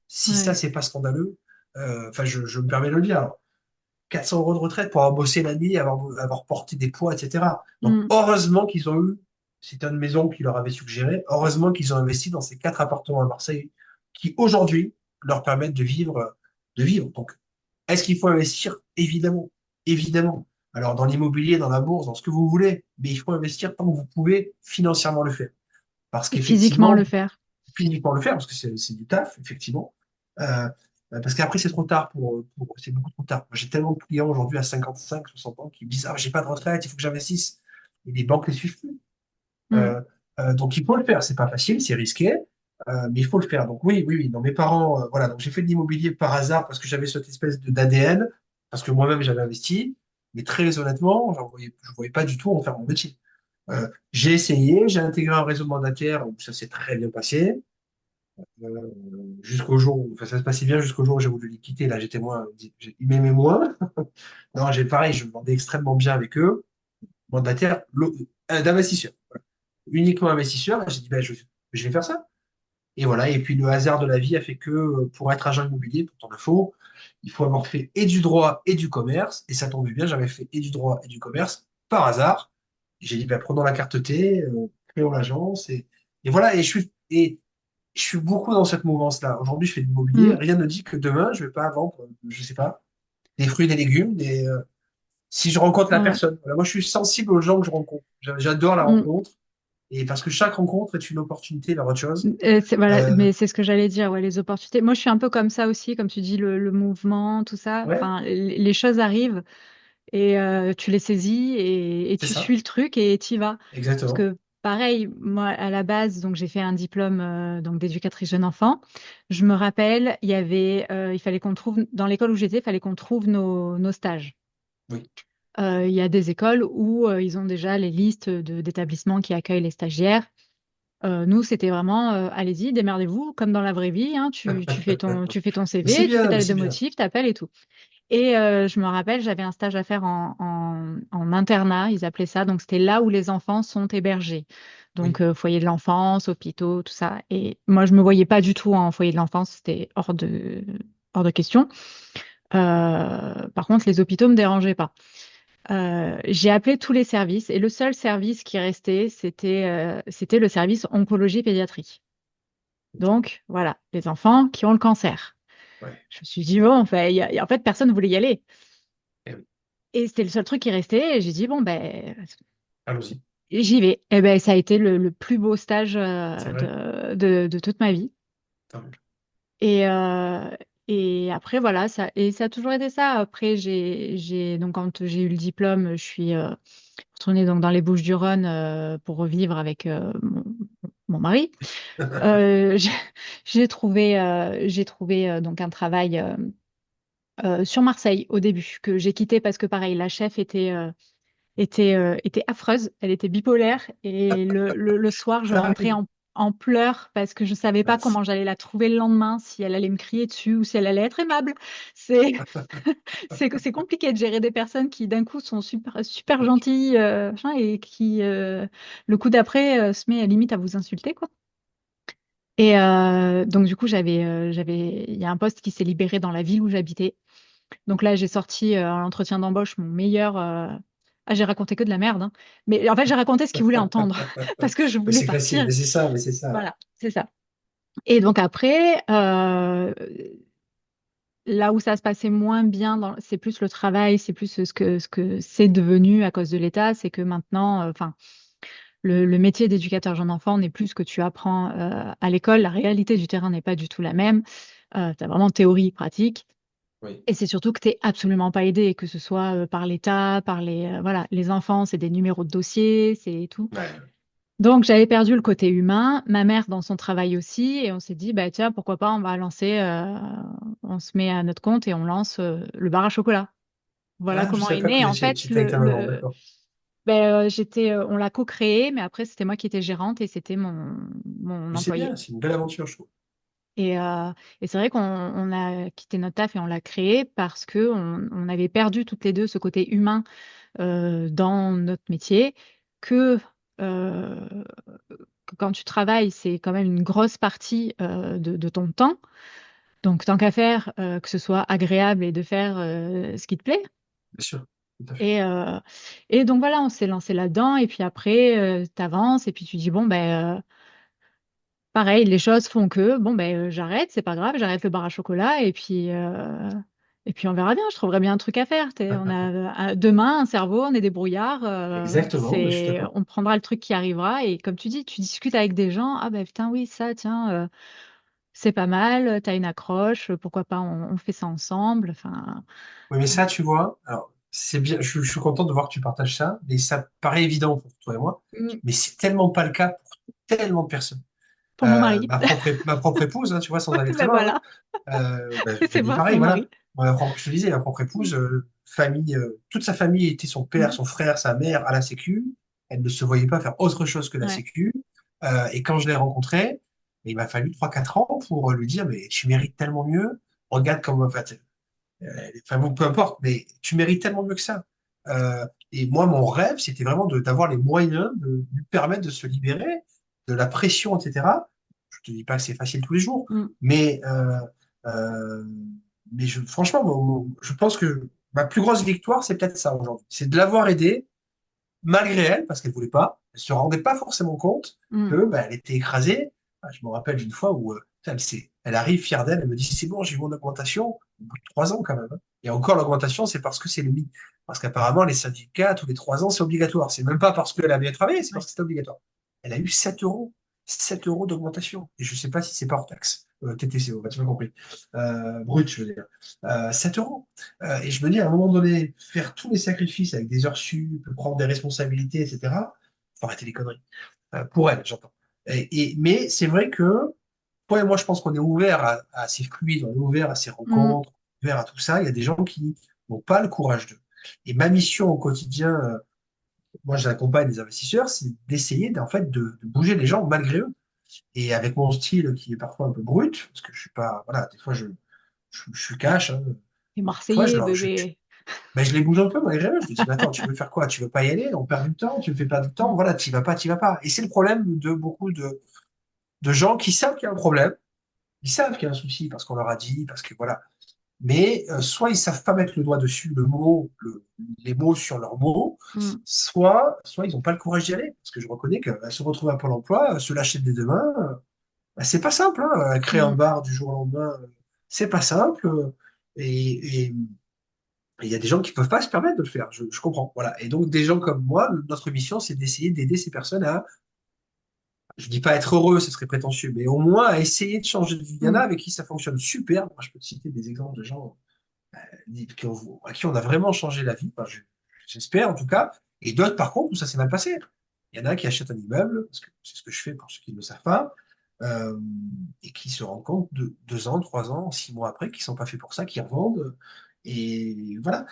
Si ça, Ouais. c'est pas scandaleux, enfin, je me permets de le dire. Alors, 400 euros de retraite pour avoir bossé la nuit, avoir porté des poids, etc. Donc, Mm. heureusement qu'ils ont eu, c'était une maison qui leur avait suggéré, heureusement qu'ils ont investi dans ces 4 appartements à Marseille qui, aujourd'hui, leur permettent de vivre, de vivre. Donc, est-ce qu'il faut investir? Évidemment, évidemment. Alors, dans l'immobilier, dans la bourse, dans ce que vous voulez, mais il faut investir tant que vous pouvez financièrement le faire. Parce Et physiquement le qu'effectivement, faire. physiquement le faire, parce que c'est du taf, effectivement. Euh, Parce qu'après, c'est trop tard c'est beaucoup trop tard. J'ai tellement de clients aujourd'hui à 55, 60 ans qui me disent, ah, j'ai pas de retraite, il faut que j'investisse. Et les banques ne les suivent plus. Mm. Euh, Donc, il faut le faire. C'est pas facile, c'est risqué, mais il faut le faire. Donc, oui, oui, oui. Non, mes parents, voilà. Donc, j'ai fait de l'immobilier par hasard parce que j'avais cette espèce d'ADN, parce que moi-même, j'avais investi. Mais très honnêtement, je voyais pas du tout en faire mon métier. J'ai essayé, j'ai intégré un réseau mandataire où ça s'est très bien passé. Euh, Jusqu'au jour où, enfin, ça se passait bien jusqu'au jour où j'ai voulu les quitter. Là, j'étais moins, ils m'aimaient moins. Non, j'ai pareil, je me vendais extrêmement bien avec eux. Mandataire, d'investisseurs. Voilà. Uniquement investisseur. Et j'ai dit, ben, je vais faire ça. Et voilà. Et puis, le hasard de la vie a fait que pour être agent immobilier, pour ton info, il faut avoir fait et du droit et du commerce. Et ça tombait bien, j'avais fait et du droit et du commerce par hasard. Et j'ai dit, ben, prenons la carte T, créons l'agence. Et voilà. Et je suis beaucoup dans cette mouvance-là. Aujourd'hui, je fais de l'immobilier. Mm. Rien ne dit que demain, je vais pas vendre, je sais pas, des fruits, des légumes, si je rencontre la Ouais. personne. Voilà, moi, je suis sensible aux gens que je rencontre. J'adore la Mm. rencontre. Et parce que chaque rencontre est une opportunité vers autre chose. Voilà, Euh, mais c'est ce que j'allais dire, ouais, les opportunités. Moi, je suis un peu comme ça aussi, comme tu dis, le mouvement, tout ça. ouais, Enfin, les choses arrivent et tu les saisis et c'est tu ça. suis le truc et tu y vas. Parce Exactement. que pareil, moi, à la base, donc j'ai fait un diplôme donc d'éducatrice jeune enfant. Je me rappelle, il fallait qu'on trouve dans l'école où j'étais, il fallait qu'on trouve nos stages. Oui. Il y a des écoles où ils ont déjà les listes d'établissements qui accueillent les stagiaires. Nous, c'était vraiment, allez-y, démerdez-vous, comme dans la vraie vie, hein, tu fais ton Mais c'est CV, tu fais bien, ta mais lettre c'est de bien. motif, t'appelles et tout. Et je me rappelle, j'avais un stage à faire en internat, ils appelaient ça. Donc, c'était là où les enfants sont hébergés. Donc, Oui. foyer de l'enfance, hôpitaux, tout ça. Et moi, je me voyais pas du tout en foyer de l'enfance, c'était hors de question. Par contre, les hôpitaux me dérangeaient pas. J'ai appelé tous les services et le seul service qui restait, c'était le service oncologie pédiatrique. Donc, voilà, les enfants qui ont le cancer. Ouais. Je me suis dit, bon, enfin, en fait, personne ne voulait y aller. Eh oui. Et c'était le seul truc qui restait. Et j'ai dit, bon, ben, Allons-y. j'y vais. Et ben, ça a été le plus beau stage C'est vrai. de toute ma vie. Tant mieux. Et, et après, voilà, ça a toujours été ça. Après, donc, quand j'ai eu le diplôme, je suis retournée donc, dans les Bouches-du-Rhône pour revivre avec mon mari. Euh, j'ai j'ai trouvé donc un travail sur Marseille au début, que j'ai quitté parce que, pareil, la chef était affreuse, elle était bipolaire et le soir, je Ah rentrais oui. en pleurs parce que je savais pas Mince. comment j'allais la trouver le lendemain, si elle allait me crier dessus ou si elle allait être aimable. C'est c'est compliqué de gérer des personnes qui d'un coup sont super gentilles machin, et qui le coup d'après se met à limite à vous insulter quoi. Et donc du coup il y a un poste qui s'est libéré dans la ville où j'habitais. Donc là, j'ai sorti à l'entretien d'embauche mon meilleur. Ah, j'ai raconté que de la merde, hein. Mais en fait, j'ai raconté ce qu'ils voulaient entendre parce que je Mais voulais c'est facile, partir. mais c'est ça, mais c'est ça. Voilà, c'est ça. Et donc après, là où ça se passait moins bien, c'est plus le travail, c'est plus ce que c'est devenu à cause de l'État. C'est que maintenant, enfin, le métier d'éducateur jeune enfant n'est plus ce que tu apprends à l'école. La réalité du terrain n'est pas du tout la même. Tu as vraiment théorie, pratique. Oui. Et c'est surtout que tu n'es absolument pas aidé, que ce soit par l'État, par voilà, les enfants, c'est des numéros de dossier, c'est tout. Ouais. Donc j'avais perdu le côté humain, ma mère dans son travail aussi, et on s'est dit, bah tiens, pourquoi pas, on se met à notre compte et on lance le bar à chocolat. Voilà Ah, je comment savais est pas que né. vous En étiez, fait, tu avec ta maman, d'accord. on l'a co-créé, mais après c'était moi qui étais gérante et c'était mon Mais c'est employé. bien, c'est une belle aventure, je trouve. Et, euh, et c'est vrai qu'on a quitté notre taf et on l'a créé parce que on avait perdu toutes les deux ce côté humain dans notre métier, que, euh, que quand tu travailles, c'est quand même une grosse partie de ton temps. Donc, tant qu'à faire, que ce soit agréable et de faire ce qui te plaît. Bien sûr. Tout à fait. Et, euh, et donc voilà, on s'est lancé là-dedans. Et puis après, tu avances et puis tu dis, bon, ben, pareil, les choses font que, bon, ben, j'arrête, c'est pas grave, j'arrête le bar à chocolat et puis on verra bien, je trouverai bien un truc à faire. On a demain un cerveau, on est des brouillards, Exactement, mais je suis d'accord. on prendra le truc qui arrivera et comme tu dis, tu discutes avec des gens, ah ben putain, oui, ça, tiens, c'est pas mal, t'as une accroche, pourquoi pas, on fait ça ensemble. Enfin, Oui, mais ça, tu vois, alors, c'est bien, je suis content de voir que tu partages ça, mais ça paraît évident pour toi et moi, mm, mais c'est tellement pas le cas tellement de personnes. Pour mon mari. Ma propre épouse, hein, tu vois, sans aller très Ben loin, voilà, je te c'est dis moi, pareil, mon voilà. mari. Je te disais, ma propre épouse, famille, toute sa famille était son père, Mhm. son frère, sa mère à la Sécu. Elle ne se voyait pas faire autre chose que la Ouais. Sécu. Et quand je l'ai rencontré, il m'a fallu 3 4 ans pour lui dire, mais tu mérites tellement mieux. Regarde comment, enfin bon, peu importe, mais tu mérites tellement mieux que ça. Et moi, mon rêve, c'était vraiment d'avoir les moyens de lui permettre de se libérer de la pression, etc. Je te dis pas que c'est facile tous les jours, Mm. mais, euh, franchement, je pense que ma plus grosse victoire, c'est peut-être ça aujourd'hui. C'est de l'avoir aidée, malgré elle, parce qu'elle voulait pas. Elle se rendait pas forcément compte Mm. que, bah, elle était écrasée. Ah, je me rappelle d'une fois où elle arrive fière d'elle, elle me dit, c'est bon, j'ai eu mon augmentation au bout de 3 ans quand même, hein. Et encore, l'augmentation, c'est parce que c'est le mythe. Parce qu'apparemment, les syndicats, tous les 3 ans, c'est obligatoire. C'est même pas parce qu'elle a bien travaillé, c'est parce Ouais. que c'était obligatoire. Elle a eu 7 euros. 7 euros d'augmentation. Et je sais pas si c'est pas hors taxe. TTCO, bah, tu m'as compris. Brut, je veux dire. 7 euros. Et je me dis, à un moment donné, faire tous les sacrifices avec des heures sup, prendre des responsabilités, etc., faut arrêter les conneries. Pour elle, j'entends. Mais c'est vrai que, toi et moi, je pense qu'on est ouvert à ces fluides, on est ouvert à ces Mm. rencontres, ouvert à tout ça. Il y a des gens qui n'ont pas le courage de. Et ma mission au quotidien, moi, j'accompagne des investisseurs, c'est d'essayer, en fait, de bouger les gens malgré eux. Et avec mon style qui est parfois un peu brut, parce que je suis pas, voilà, des fois, je suis cash, hein. Les Des fois, Marseillais, bébé. ben, je les bouge un peu malgré eux. Je me dis, mais attends, tu veux faire quoi? Tu veux pas y aller? On perd du temps, tu me fais perdre du temps. Mm. Voilà, tu vas pas, tu vas pas. Et c'est le problème de beaucoup de gens qui savent qu'il y a un problème. Ils savent qu'il y a un souci parce qu'on leur a dit, parce que voilà. Mais soit ils savent pas mettre le doigt dessus, les mots sur leurs mots, Mm. soit ils n'ont pas le courage d'y aller. Parce que je reconnais que se retrouver à Pôle emploi, se lâcher dès demain, ben, c'est pas simple, hein. Créer un Mm. bar du jour au lendemain, c'est pas simple. Et il y a des gens qui peuvent pas se permettre de le faire, je comprends. Voilà. Et donc, des gens comme moi, notre mission, c'est d'essayer d'aider ces personnes à, je dis pas être heureux, ce serait prétentieux, mais au moins à essayer de changer de vie. Il y en a Mm. avec qui ça fonctionne super. Moi, je peux te citer des exemples de gens à qui on a vraiment changé la vie. Enfin, j'espère en tout cas. Et d'autres, par contre, où ça s'est mal passé. Il y en a qui achètent un immeuble, parce que c'est ce que je fais pour ceux qui ne le savent pas, euh, et qui se rendent compte 2 ans, 3 ans, 6 mois après, qu'ils sont pas faits pour ça, qui revendent. Et voilà.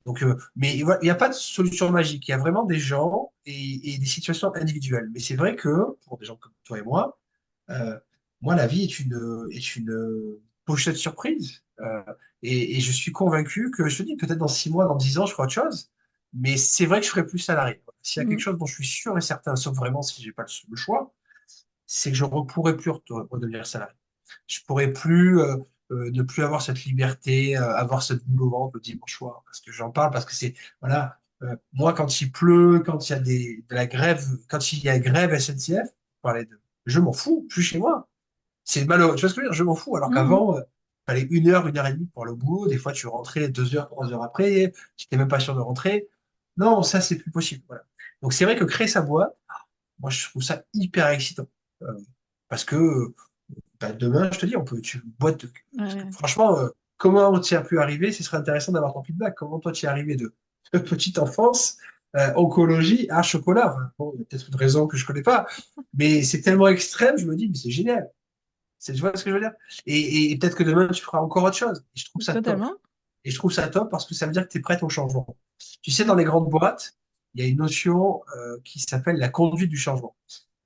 Donc, mais voilà, il n'y a pas de solution magique. Il y a vraiment des gens et des situations individuelles. Mais c'est vrai que pour des gens comme toi et euh, moi, la vie est une pochette surprise. Et je suis convaincu que, je te dis, peut-être dans 6 mois, dans 10 ans, je ferai autre chose. Mais c'est vrai que je ferai plus salarié. S'il y a quelque Mm. chose dont je suis sûr et certain, sauf vraiment si j'ai pas le choix, c'est que je ne pourrai plus redevenir salarié. Je pourrais plus ne plus avoir cette liberté, avoir cette boule au ventre le dimanche soir. Parce que j'en parle, parce que c'est, voilà, moi, quand il pleut, quand il y a de la grève, quand il y a grève SNCF, je m'en fous, je suis chez moi. C'est malheureux. Tu vois ce que je veux dire? Je m'en fous. Alors Mm. qu'avant, il fallait 1 heure, 1 heure et demie pour aller au boulot. Des fois, tu rentrais 2 heures, 3 heures après. Tu n'étais même pas sûr de rentrer. Non, ça, c'est plus possible. Voilà. Donc, c'est vrai que créer sa boîte, moi, je trouve ça hyper excitant. Euh, Parce que bah, demain, je te dis, parce que Ouais. franchement, comment tu y as pu arriver? Ce serait intéressant d'avoir ton feedback. Comment toi, tu y es arrivé de petite enfance, oncologie à chocolat? Enfin, bon, il y a peut-être une raison que je connais pas, mais c'est tellement extrême, je me dis, mais c'est génial. Tu vois ce que je veux dire? Et peut-être que demain, tu feras encore autre chose. Et je trouve ça top. Totalement. Et je trouve ça top parce que ça veut dire que tu es prête au changement. Tu sais, dans Mm. les grandes boîtes, il y a une notion qui s'appelle la conduite du changement.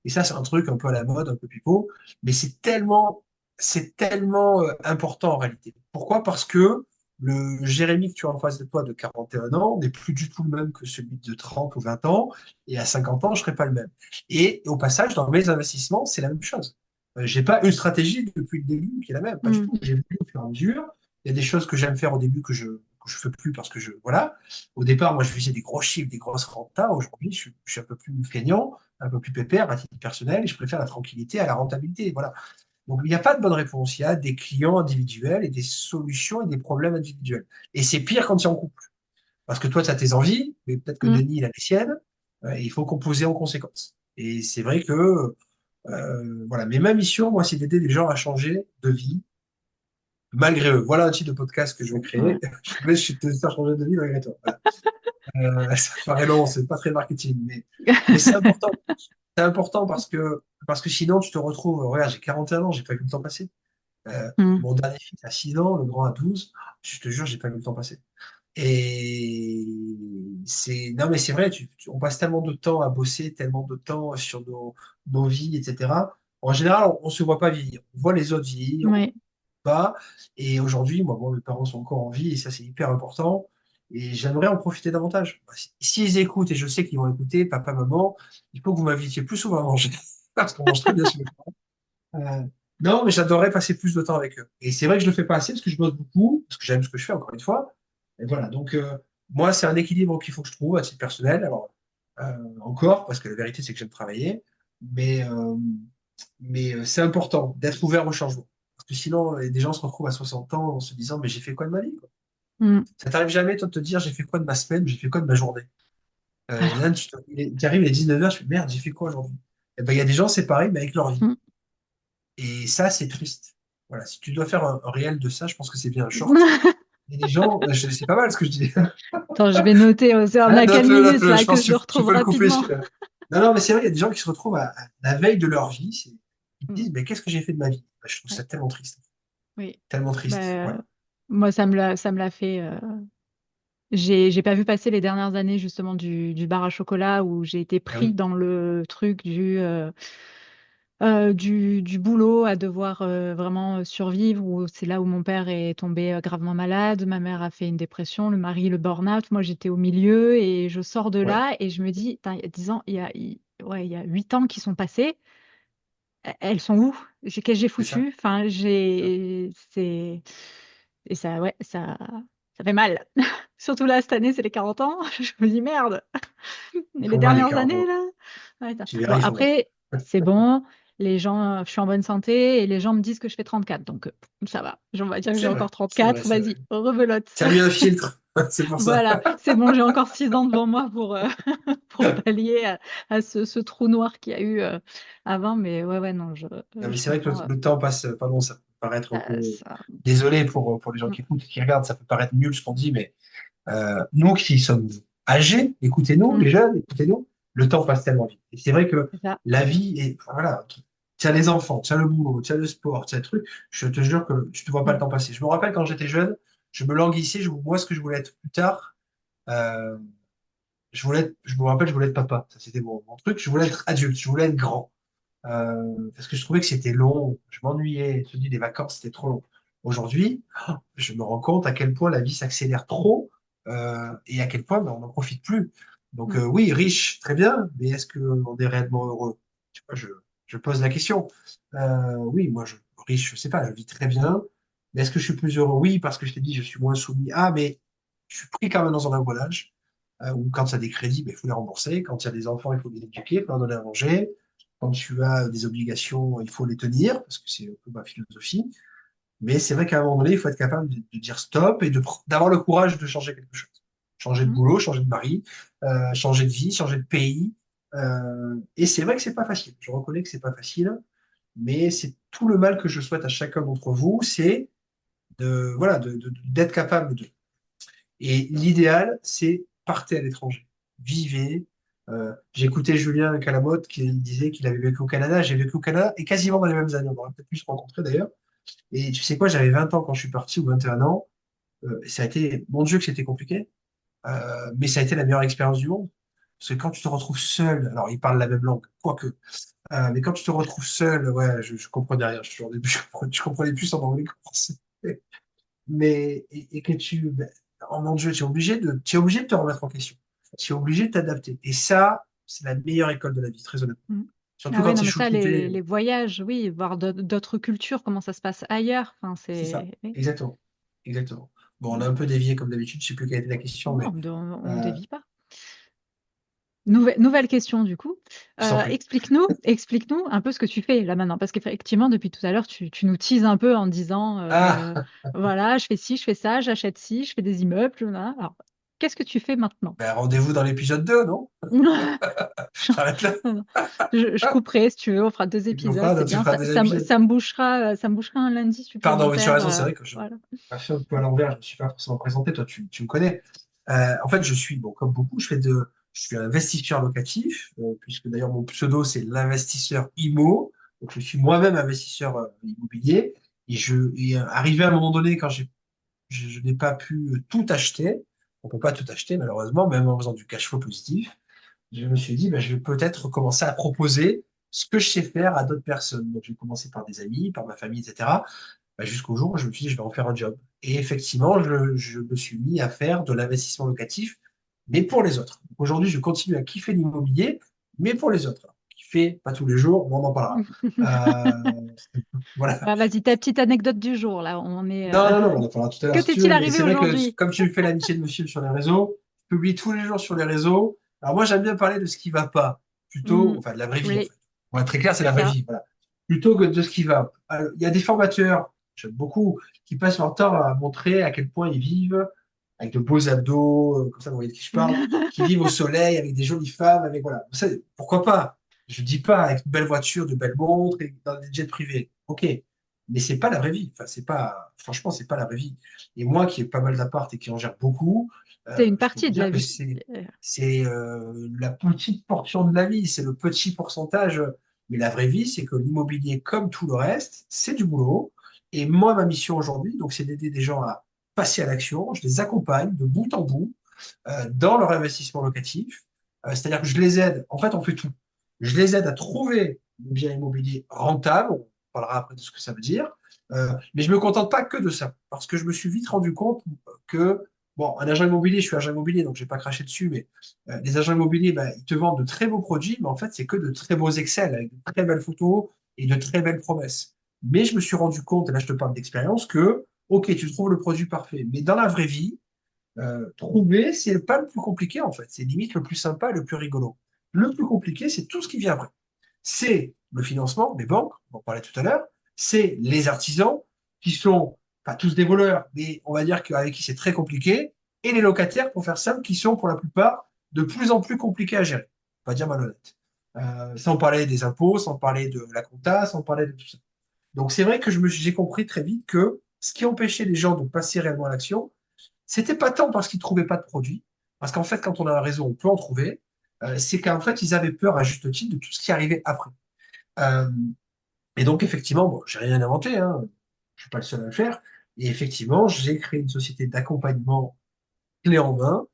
Et ça, c'est un truc un peu à la mode, un peu pipeau, mais c'est tellement important en réalité. Pourquoi? Parce que le Jérémy que tu as en face de toi de 41 ans n'est plus du tout le même que celui de 30 ou 20 ans, et à 50 ans, je ne serai pas le même. Et au passage, dans mes investissements, c'est la même chose. J'ai pas une stratégie depuis le début qui est la même, pas du Mm. tout. J'ai vu au fur et à mesure. Il y a des choses que j'aime faire au début que je fais plus parce que voilà. Au départ, moi, je faisais des gros chiffres, des grosses rentas. Aujourd'hui, je suis un peu plus feignant, un peu plus pépère à titre personnel, et je préfère la tranquillité à la rentabilité. Voilà. Donc, il n'y a pas de bonne réponse. Il y a des clients individuels et des solutions et des problèmes individuels. Et c'est pire quand tu es en couple. Parce que toi, tu as tes envies, mais peut-être que Mm. Denis, il a les siennes. Et il faut composer en conséquence. Et c'est vrai que, voilà. Mais ma mission, moi, c'est d'aider les gens à changer de vie, malgré eux. Voilà un type de podcast que je vais Ouais. créer. Je vais te faire changer de vie malgré toi. Voilà. Ça paraît long, c'est pas très marketing, mais c'est important. C'est important parce que Parce que sinon, tu te retrouves, regarde, j'ai 41 ans, j'ai pas vu le temps passer. Mm. Mon dernier fils a 6 ans, le grand a 12. Je te jure, j'ai pas vu le temps passer. Et non, mais c'est vrai, on passe tellement de temps à bosser, tellement de temps sur nos vies, etc. En général, on se voit pas vieillir. On voit les autres vieillir, on Ouais. pas. Et aujourd'hui, moi, mes parents sont encore en vie et ça, c'est hyper important. Et j'aimerais en profiter davantage. S'ils écoutent, et je sais qu'ils vont écouter, papa, maman, il faut que vous m'invitiez plus souvent à manger. Parce qu'on mange très bien chez mes parents. Non, mais j'adorerais passer plus de temps avec eux. Et c'est vrai que je le fais pas assez parce que je bosse beaucoup, parce que j'aime ce que je fais, encore une fois. Et voilà, donc moi, c'est un équilibre qu'il faut que je trouve à titre personnel. Alors, encore, parce que la vérité, c'est que j'aime travailler, mais, euh, mais c'est important d'être ouvert au changement. Parce que sinon, des gens se retrouvent à 60 ans en se disant, mais j'ai fait quoi de ma vie, quoi. Mm. Ça t'arrive jamais, toi, de te dire, j'ai fait quoi de ma semaine, j'ai fait quoi de ma journée. Alors, Là, tu arrives, il est 19h, je fais, merde, j'ai fait quoi aujourd'hui? Et ben, il y a des gens, c'est pareil, mais avec leur vie. mm. Et ça, c'est triste. Voilà, si tu dois faire un réel de ça, je pense que c'est bien un short. Et les gens, c'est pas mal ce que je dis. Attends, je vais noter. On Hein, a quelle note-le, minute note-le. là Je que pense je le que tu retrouve peux le couper rapidement? celui-là. Non, non, mais c'est vrai, il y a des gens qui se retrouvent à la veille de leur vie. Ils Mm. disent, mais qu'est-ce que j'ai fait de ma vie? Bah, je trouve ça Ouais. tellement triste. Oui. Tellement triste. Bah, Ouais. moi, ça me l'a fait. J'ai pas vu passer les dernières années justement du bar à chocolat où j'ai été Ah pris oui, dans le truc du boulot à devoir vraiment survivre, où c'est là où mon père est tombé gravement malade, ma mère a fait une dépression, le mari le burn-out, moi j'étais au milieu et je sors de ouais, là et je me dis, Tain, il y a 10 ans, ouais, il y a 8 ans qui sont passés, elles sont où? Qu'est-ce que j'ai c'est ça. foutu? Enfin, C'est ça. et ça, ouais, ça fait mal. Surtout là, cette année, c'est les 40 ans. Je me dis merde. Ils Et les font mal les dernières 40 années, ans. là. Ouais, Tu bon, verras, ils font mal. après, c'est bon. Les gens, je suis en bonne santé et les gens me disent que je fais 34. Donc, ça va. On va dire que j'ai C'est encore vrai, c'est vrai, 34. c'est vrai. Vas-y, rebelote. Tu as mis un filtre, c'est pour ça. Voilà, c'est bon, j'ai encore 6 ans devant moi pour pallier à ce trou noir qu'il y a eu avant. Mais ouais, ouais, non, Non, mais je c'est vrai que comprends. le temps passe, pardon, ça peut paraître un peu. Ça... Désolé pour les gens Mm, qui écoutent et qui regardent, ça peut paraître nul ce qu'on dit, mais nous qui sommes âgés, écoutez-nous, mm, les jeunes, écoutez-nous, le temps passe tellement vite. Et c'est vrai que c'est ça. la vie est, enfin, voilà, tu as les enfants, tu as le boulot, tu as le sport, tu as le truc, je te jure que tu ne te vois pas le Mm, temps passer. Je me rappelle quand j'étais jeune, je me languissais, moi, ce que je voulais être plus tard, euh, je me rappelle, je voulais être papa. Ça, c'était mon truc. Je voulais être adulte, je voulais être grand. Parce que je trouvais que c'était long, je m'ennuyais. Je me dis, les vacances, c'était trop long. Aujourd'hui, je me rends compte à quel point la vie s'accélère trop et à quel point ben, on n'en profite plus. Donc mm, oui, riche, très bien, mais est-ce qu'on est réellement heureux? Tu vois, je pose la question. Oui, moi, riche, je sais pas, je vis très bien, mais est-ce que je suis plus heureux? Oui, parce que je t'ai dit, je suis moins soumis. Ah, mais je suis pris quand même dans un engrenage où quand tu as des crédits, ben, il faut les rembourser. Quand il y a des enfants, il faut les éduquer, il faut leur donner à manger. Quand tu as des obligations, il faut les tenir, parce que c'est un peu ma philosophie. Mais c'est vrai qu'à un moment donné, il faut être capable de dire stop et d'avoir le courage de changer quelque chose. Changer de mm. boulot, changer de mari, changer de vie, changer de pays. Et c'est vrai que c'est pas facile. Je reconnais que c'est pas facile, mais c'est tout le mal que je souhaite à chacun d'entre vous, c'est voilà, d'être capable de. Et l'idéal, c'est partez à l'étranger. Vivez. J'écoutais Julien Calamotte qui disait qu'il avait vécu au Canada. J'ai vécu au Canada et quasiment dans les mêmes années. On aurait peut-être pu se rencontrer d'ailleurs. Et tu sais quoi, j'avais 20 ans quand je suis parti, ou 21 ans. Ça a été, mon Dieu, que c'était compliqué, mais ça a été la meilleure expérience du monde. Parce que quand tu te retrouves seul, alors ils parlent la même langue, quoique, mais quand tu te retrouves seul, ouais, je comprenais rien. Au début, je comprenais plus en anglais qu'en français. Mais, et que ben, oh mon Dieu, tu es obligé de te remettre en question. Tu es obligé de t'adapter. Et ça, c'est la meilleure école de la vie, très honnêtement. Mm. Surtout Ah oui, quand non, tu es mais ça, chouchouté. les voyages, oui, voir d'autres cultures, comment ça se passe ailleurs. Enfin, C'est ça. oui. Exactement. Exactement. Bon, on a Mm. un peu dévié comme d'habitude. Je sais plus quelle était la question, Non, mais on euh, dévie pas. Nouvelle question du coup. je t'en prie. Explique-nous un peu ce que tu fais là maintenant, parce qu'effectivement depuis tout à l'heure tu nous teases un peu en disant Ah, voilà je fais ci, je fais ça, j'achète ci, je fais des immeubles. Voilà. Alors qu'est-ce que tu fais maintenant? ben, rendez-vous dans l'épisode 2, non? J'arrête là. Je couperai si tu veux, on fera deux épisodes, c'est Tu bien. feras des épisodes. Ça me bouchera un lundi Pardon, mais tu as supplémentaire. raison, c'est vrai que je Voilà. m'a fait un peu à l'envers, je ne me suis pas forcément présenté, toi tu me connais. En fait, je suis, bon, comme beaucoup, Je suis investisseur locatif, puisque d'ailleurs mon pseudo, c'est l'investisseur IMO. Donc, je suis moi-même investisseur immobilier. Arrivé à un moment donné, quand je n'ai pas pu tout acheter, on peut pas tout acheter malheureusement, même en faisant du cash flow positif, je me suis dit, ben, je vais peut-être commencer à proposer ce que je sais faire à d'autres personnes. Donc, j'ai commencé par des amis, par ma famille, etc. Ben, jusqu'au jour où je me suis dit, je vais en faire un job. Et effectivement, je me suis mis à faire de l'investissement locatif, mais pour les autres. Donc, aujourd'hui, je continue à kiffer l'immobilier, mais pour les autres. Kiffer, pas tous les jours, mais on en parlera. Voilà. Ah, vas-y, ta petite anecdote du jour, là. On est, Non, non, non, on en parlera tout à l'heure Que si tu t'est-il veux, mais arrivé c'est vrai que aujourd'hui? comme tu me fais l'amitié de me suivre sur les réseaux, je publie tous les jours sur les réseaux. Alors moi, j'aime bien parler de ce qui va pas, plutôt, Hmm, enfin de la vraie vie en oui, fait. Pour être très clair, c'est c'est la vraie ça. vie, voilà. Plutôt que de ce qui va. Alors, il y a des formateurs, j'aime beaucoup, qui passent leur temps à montrer à quel point ils vivent avec de beaux abdos, comme ça vous voyez de qui je parle, qui vivent au soleil avec des jolies femmes, avec voilà. Ça, pourquoi pas? Je dis pas avec une belle voiture, de belles montres et dans des jets privés. Ok. Mais c'est pas la vraie vie. Enfin, c'est pas, franchement, c'est pas la vraie vie. Et moi, qui ai pas mal d'appart et qui en gère beaucoup, C'est une je peux partie vous de la dire que vie. c'est la petite portion de la vie, c'est le petit pourcentage. Mais la vraie vie, c'est que l'immobilier, comme tout le reste, c'est du boulot. Et moi, ma mission aujourd'hui, donc, c'est d'aider des gens à passer à l'action. Je les accompagne de bout en bout dans leur investissement locatif. C'est-à-dire que je les aide. En fait, on fait tout. Je les aide à trouver le bien immobilier rentable. On parlera après de ce que ça veut dire. Mais je me contente pas que de ça, parce que je me suis vite rendu compte que, bon, un agent immobilier, je suis agent immobilier, donc je vais pas cracher dessus, mais les agents immobiliers, ben, ils te vendent de très beaux produits, mais en fait, c'est que de très beaux Excel, avec de très belles photos et de très belles promesses. Mais je me suis rendu compte, et là je te parle d'expérience, que, ok, tu trouves le produit parfait, mais dans la vraie vie, trouver, c'est pas le plus compliqué en fait, c'est limite le plus sympa et le plus rigolo. Le plus compliqué, c'est tout ce qui vient après. C'est le financement des banques, on en parlait tout à l'heure, c'est les artisans qui sont pas tous des voleurs, mais on va dire qu'avec qui c'est très compliqué, et les locataires, pour faire simple, qui sont pour la plupart de plus en plus compliqués à gérer. On va dire malhonnête. Sans parler des impôts, sans parler de la compta, sans parler de tout ça. Donc c'est vrai que j'ai compris très vite que ce qui empêchait les gens de passer réellement à l'action, c'était pas tant parce qu'ils trouvaient pas de produits, parce qu'en fait, quand on a un réseau, on peut en trouver. C'est qu'en fait, ils avaient peur à juste titre de tout ce qui arrivait après. Euh, et donc, effectivement, bon, j'ai rien inventé, hein, je suis pas le seul à le faire. Et effectivement, j'ai créé une société d'accompagnement clé en main,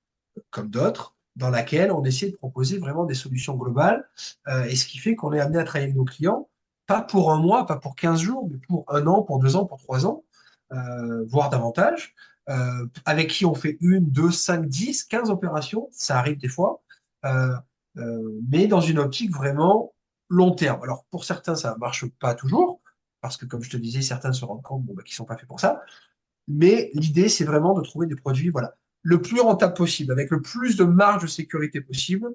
comme d'autres, dans laquelle on essaie de proposer vraiment des solutions globales. Et ce qui fait qu'on est amené à travailler avec nos clients, pas pour un mois, pas pour 15 jours, mais pour un an, pour 2 ans, pour 3 ans, voire davantage, avec qui on fait une, deux, cinq, 10, 15 opérations, ça arrive des fois, euh, mais dans une optique vraiment long terme. Alors pour certains, ça ne marche pas toujours, parce que comme je te disais, certains se rendent compte bon, bah, qu'ils ne sont pas faits pour ça. Mais l'idée, c'est vraiment de trouver des produits, voilà, le plus rentable possible, avec le plus de marge de sécurité possible,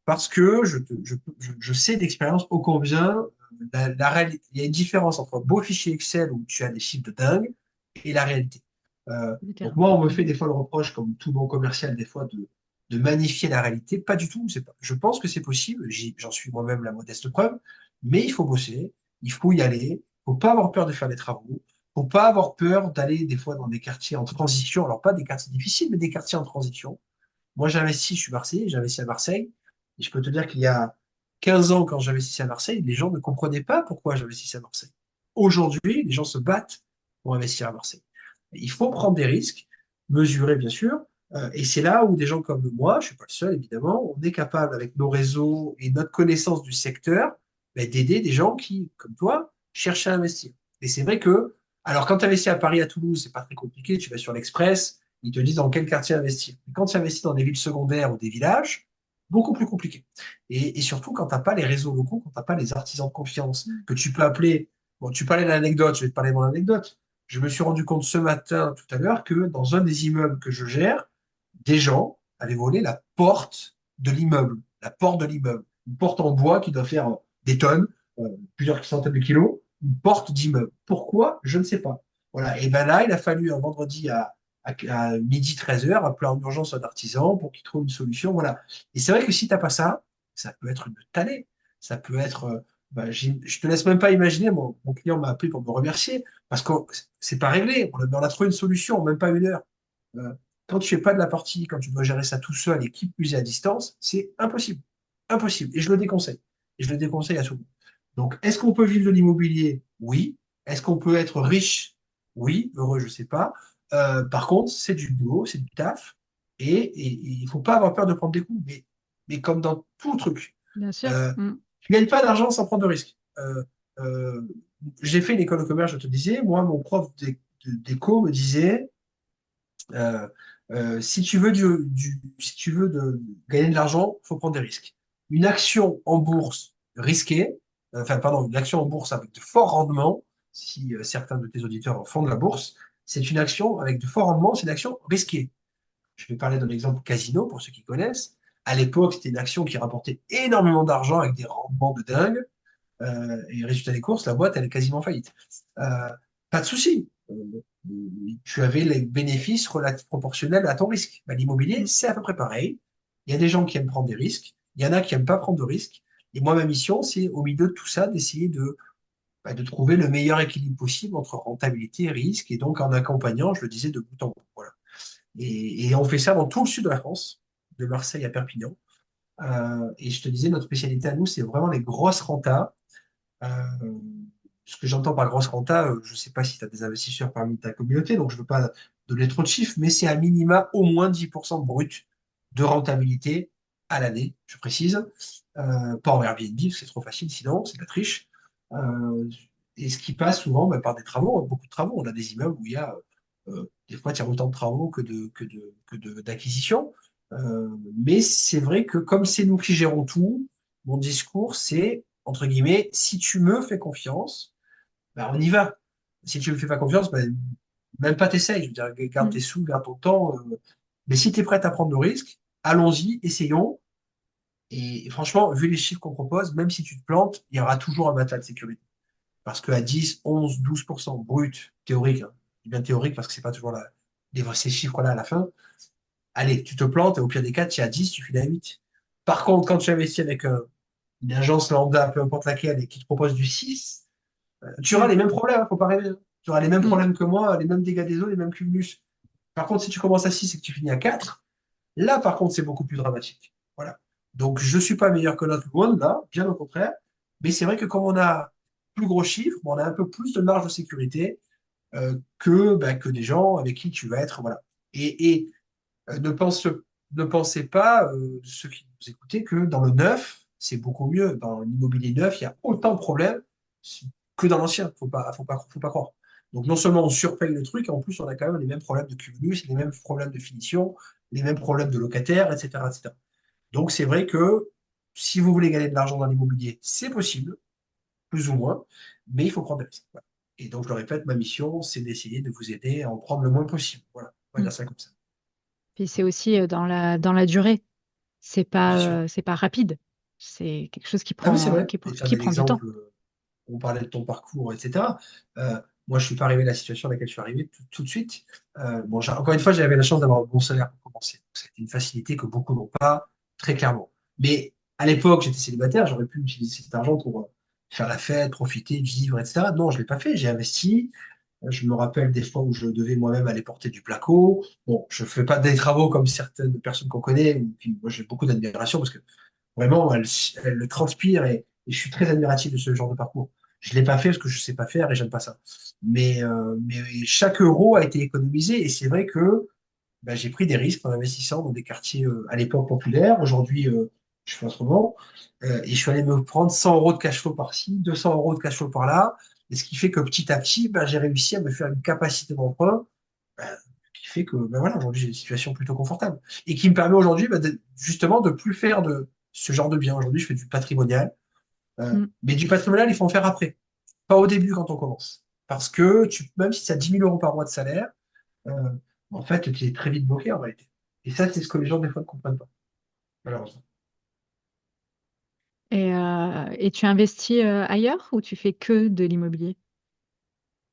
parce que je sais d'expérience ô combien il y a une différence entre un beau fichier Excel où tu as des chiffres de dingue et la réalité. De Donc terrain. moi, on me fait Mhm. des fois le reproche, comme tout bon commercial, des fois, de magnifier la réalité. Pas du tout. Je pense que c'est possible. J'en suis moi-même la modeste preuve. Mais il faut bosser, il faut y aller. Il faut pas avoir peur de faire des travaux. Faut pas avoir peur d'aller des fois dans des quartiers en transition. Alors pas des quartiers difficiles, mais des quartiers en transition. Moi, j'investis, je suis Marseillais, j'investis à Marseille. Et je peux te dire qu'il y a 15 ans, quand j'investissais à Marseille, les gens ne comprenaient pas pourquoi j'investissais à Marseille. Aujourd'hui, les gens se battent pour investir à Marseille. Il faut prendre des risques, mesurer bien sûr. Et c'est là où des gens comme moi, je ne suis pas le seul évidemment, on est capable avec nos réseaux et notre connaissance du secteur, ben, d'aider des gens qui, comme toi, cherchent à investir. Et c'est vrai que, alors quand tu investis à Paris, à Toulouse, c'est pas très compliqué, tu vas sur l'Express, ils te disent dans quel quartier investir. Mais quand tu investis dans des villes secondaires ou des villages, beaucoup plus compliqué. Et surtout quand tu n'as pas les réseaux locaux, quand tu n'as pas les artisans de confiance, que tu peux appeler. Bon, tu parlais de l'anecdote, je vais te parler de mon anecdote. Je me suis rendu compte ce matin, tout à l'heure, que dans un des immeubles que je gère, des gens avaient volé la porte de l'immeuble. La porte de l'immeuble. Une porte en bois qui doit faire des tonnes, plusieurs centaines de kilos. Une porte d'immeuble. Pourquoi? Je ne sais pas. Voilà. Et ben là, il a fallu un vendredi à midi 13h appeler en urgence un artisan pour qu'il trouve une solution. Voilà. Et c'est vrai que si tu n'as pas ça, ça peut être une tannée. Ça peut être. Je te laisse même pas imaginer. Mon client m'a appelé pour me remercier parce que c'est pas réglé. On a trouvé une solution en même pas une heure. Euh, quand tu fais pas de la partie, quand tu dois gérer ça tout seul et qui plus est à distance, c'est impossible. Impossible. Et je le déconseille. Et je le déconseille à tout le monde. Donc, est-ce qu'on peut vivre de l'immobilier? Oui. Est-ce qu'on peut être riche? Oui. Heureux, je sais pas. Par contre, c'est du boulot, c'est du taf. Et il faut pas avoir peur de prendre des coups. Mais comme dans tout truc, Bien sûr. euh, Mm. tu gagnes pas d'argent sans prendre de risques. Euh, j'ai fait une école de commerce, je te disais. Moi, mon prof d'éco me disait, euh, si tu veux si tu veux gagner de l'argent, il faut prendre des risques. Une action en bourse risquée, enfin, pardon, une action en bourse avec de forts rendements, si certains de tes auditeurs font de la bourse, c'est une action avec de forts rendements, c'est une action risquée. Je vais parler d'un exemple casino pour ceux qui connaissent. À l'époque, c'était une action qui rapportait énormément d'argent avec des rendements de dingue. Et résultat des courses, la boîte, elle est quasiment faillite. Euh, Pas de souci. Tu avais les bénéfices relatifs proportionnels à ton risque. Bah, l'immobilier, Mm. c'est à peu près pareil. Il y a des gens qui aiment prendre des risques, il y en a qui n'aiment pas prendre de risques. Et moi, ma mission, c'est au milieu de tout ça d'essayer de trouver le meilleur équilibre possible entre rentabilité et risque, et donc en accompagnant, je le disais, de bout en bout. Voilà. Et on fait ça dans tout le sud de la France, de Marseille à Perpignan. Et je te disais, notre spécialité à nous, c'est vraiment les grosses rentas. Euh, Ce que j'entends par grosse renta, je ne sais pas si tu as des investisseurs parmi ta communauté, donc je ne veux pas donner trop de chiffres, mais c'est à minima au moins 10% brut de rentabilité à l'année, je précise. Pas en Airbnb, parce que c'est trop facile, sinon c'est de la triche. Euh, et ce qui passe souvent par des travaux, beaucoup de travaux. On a des immeubles où il y a des fois il y a autant de travaux d'acquisition. Mais c'est vrai que comme c'est nous qui gérons tout, mon discours, c'est, entre guillemets, si tu me fais confiance, ben, on y va. Si tu me fais pas confiance, ben, même pas t'essayes. Je veux dire, garde tes Mm. sous, garde ton temps. Mais si tu es prête à prendre le risque, allons-y, essayons. Et franchement, vu les chiffres qu'on propose, même si tu te plantes, il y aura toujours un matelas de sécurité. Parce qu'à 10, 11, 12% brut, théorique, hein, je dis bien théorique parce que c'est pas toujours ces chiffres-là à la fin. Allez, tu te plantes, et au pire des cas, tu es à 10, tu finis à 8. Par contre, quand tu investis avec une agence lambda, peu importe laquelle, et qui te propose du 6, tu auras Ouais. les mêmes problèmes, il ne faut pas rêver, hein. Tu auras les mêmes Mm. problèmes que moi, les mêmes dégâts des eaux, les mêmes cumulus. Par contre, si tu commences à 6 et que tu finis à 4, là, par contre, c'est beaucoup plus dramatique. Voilà. Donc, je ne suis pas meilleur que l'autre, loin de là, bien au contraire. Mais c'est vrai que comme on a plus gros chiffres, on a un peu plus de marge de sécurité que des gens avec qui tu vas être. Voilà. Et ne ne pensez pas, ceux qui nous écoutez, que dans le neuf, c'est beaucoup mieux. Dans l'immobilier neuf, il y a autant de problèmes que dans l'ancien. Faut pas croire. Donc, non seulement on surpaye le truc, en plus, on a quand même les mêmes problèmes de cumulus, les mêmes problèmes de finition, les mêmes problèmes de locataires, etc., etc. Donc, c'est vrai que si vous voulez gagner de l'argent dans l'immobilier, c'est possible, plus ou moins, mais il faut prendre des risques. Voilà. Et donc, je le répète, ma mission, c'est d'essayer de vous aider à en prendre le moins possible. Voilà, on va Mm. dire ça comme ça. Puis c'est aussi dans la durée. Bien sûr. C'est pas rapide. C'est quelque chose Ah oui, c'est vrai. Et tu as qui un prend du temps. exemple, on parlait de ton parcours, etc. Moi, je suis pas arrivé à la situation à laquelle je suis arrivé tout de suite. Bon, encore une fois, j'avais la chance d'avoir un bon salaire pour commencer. C'était une facilité que beaucoup n'ont pas, très clairement. Mais à l'époque, j'étais célibataire, j'aurais pu utiliser cet argent pour faire la fête, profiter, vivre, etc. Non, je l'ai pas fait. J'ai investi. Je me rappelle des fois où je devais moi-même aller porter du placo. Bon, je fais pas des travaux comme certaines personnes qu'on connaît. Puis moi, j'ai beaucoup d'admiration parce que vraiment, elle le transpire et je suis très admiratif de ce genre de parcours. Je ne l'ai pas fait parce que je ne sais pas faire et j'aime pas ça. Mais chaque euro a été économisé et c'est vrai que ben, j'ai pris des risques en investissant dans des quartiers à l'époque populaires. Aujourd'hui, je fais autrement. Et je suis allé me prendre 100 euros de cash flow par-ci, 200 euros de cash flow par-là. Et ce qui fait que petit à petit, ben, j'ai réussi à me faire une capacité d'emprunt ben, qui fait que ben, voilà, aujourd'hui, j'ai une situation plutôt confortable. Et qui me permet aujourd'hui ben, justement de plus faire de ce genre de bien. Aujourd'hui, je fais du patrimonial. Mm. Mais du patrimonial, il faut en faire après. Pas au début quand on commence. Parce que même si tu as 10 000 euros par mois de salaire, euh, en fait, tu es très vite bloqué en réalité. Et ça, c'est ce que les gens, des fois, ne comprennent pas, malheureusement. Et tu investis ailleurs ou tu fais que de l'immobilier?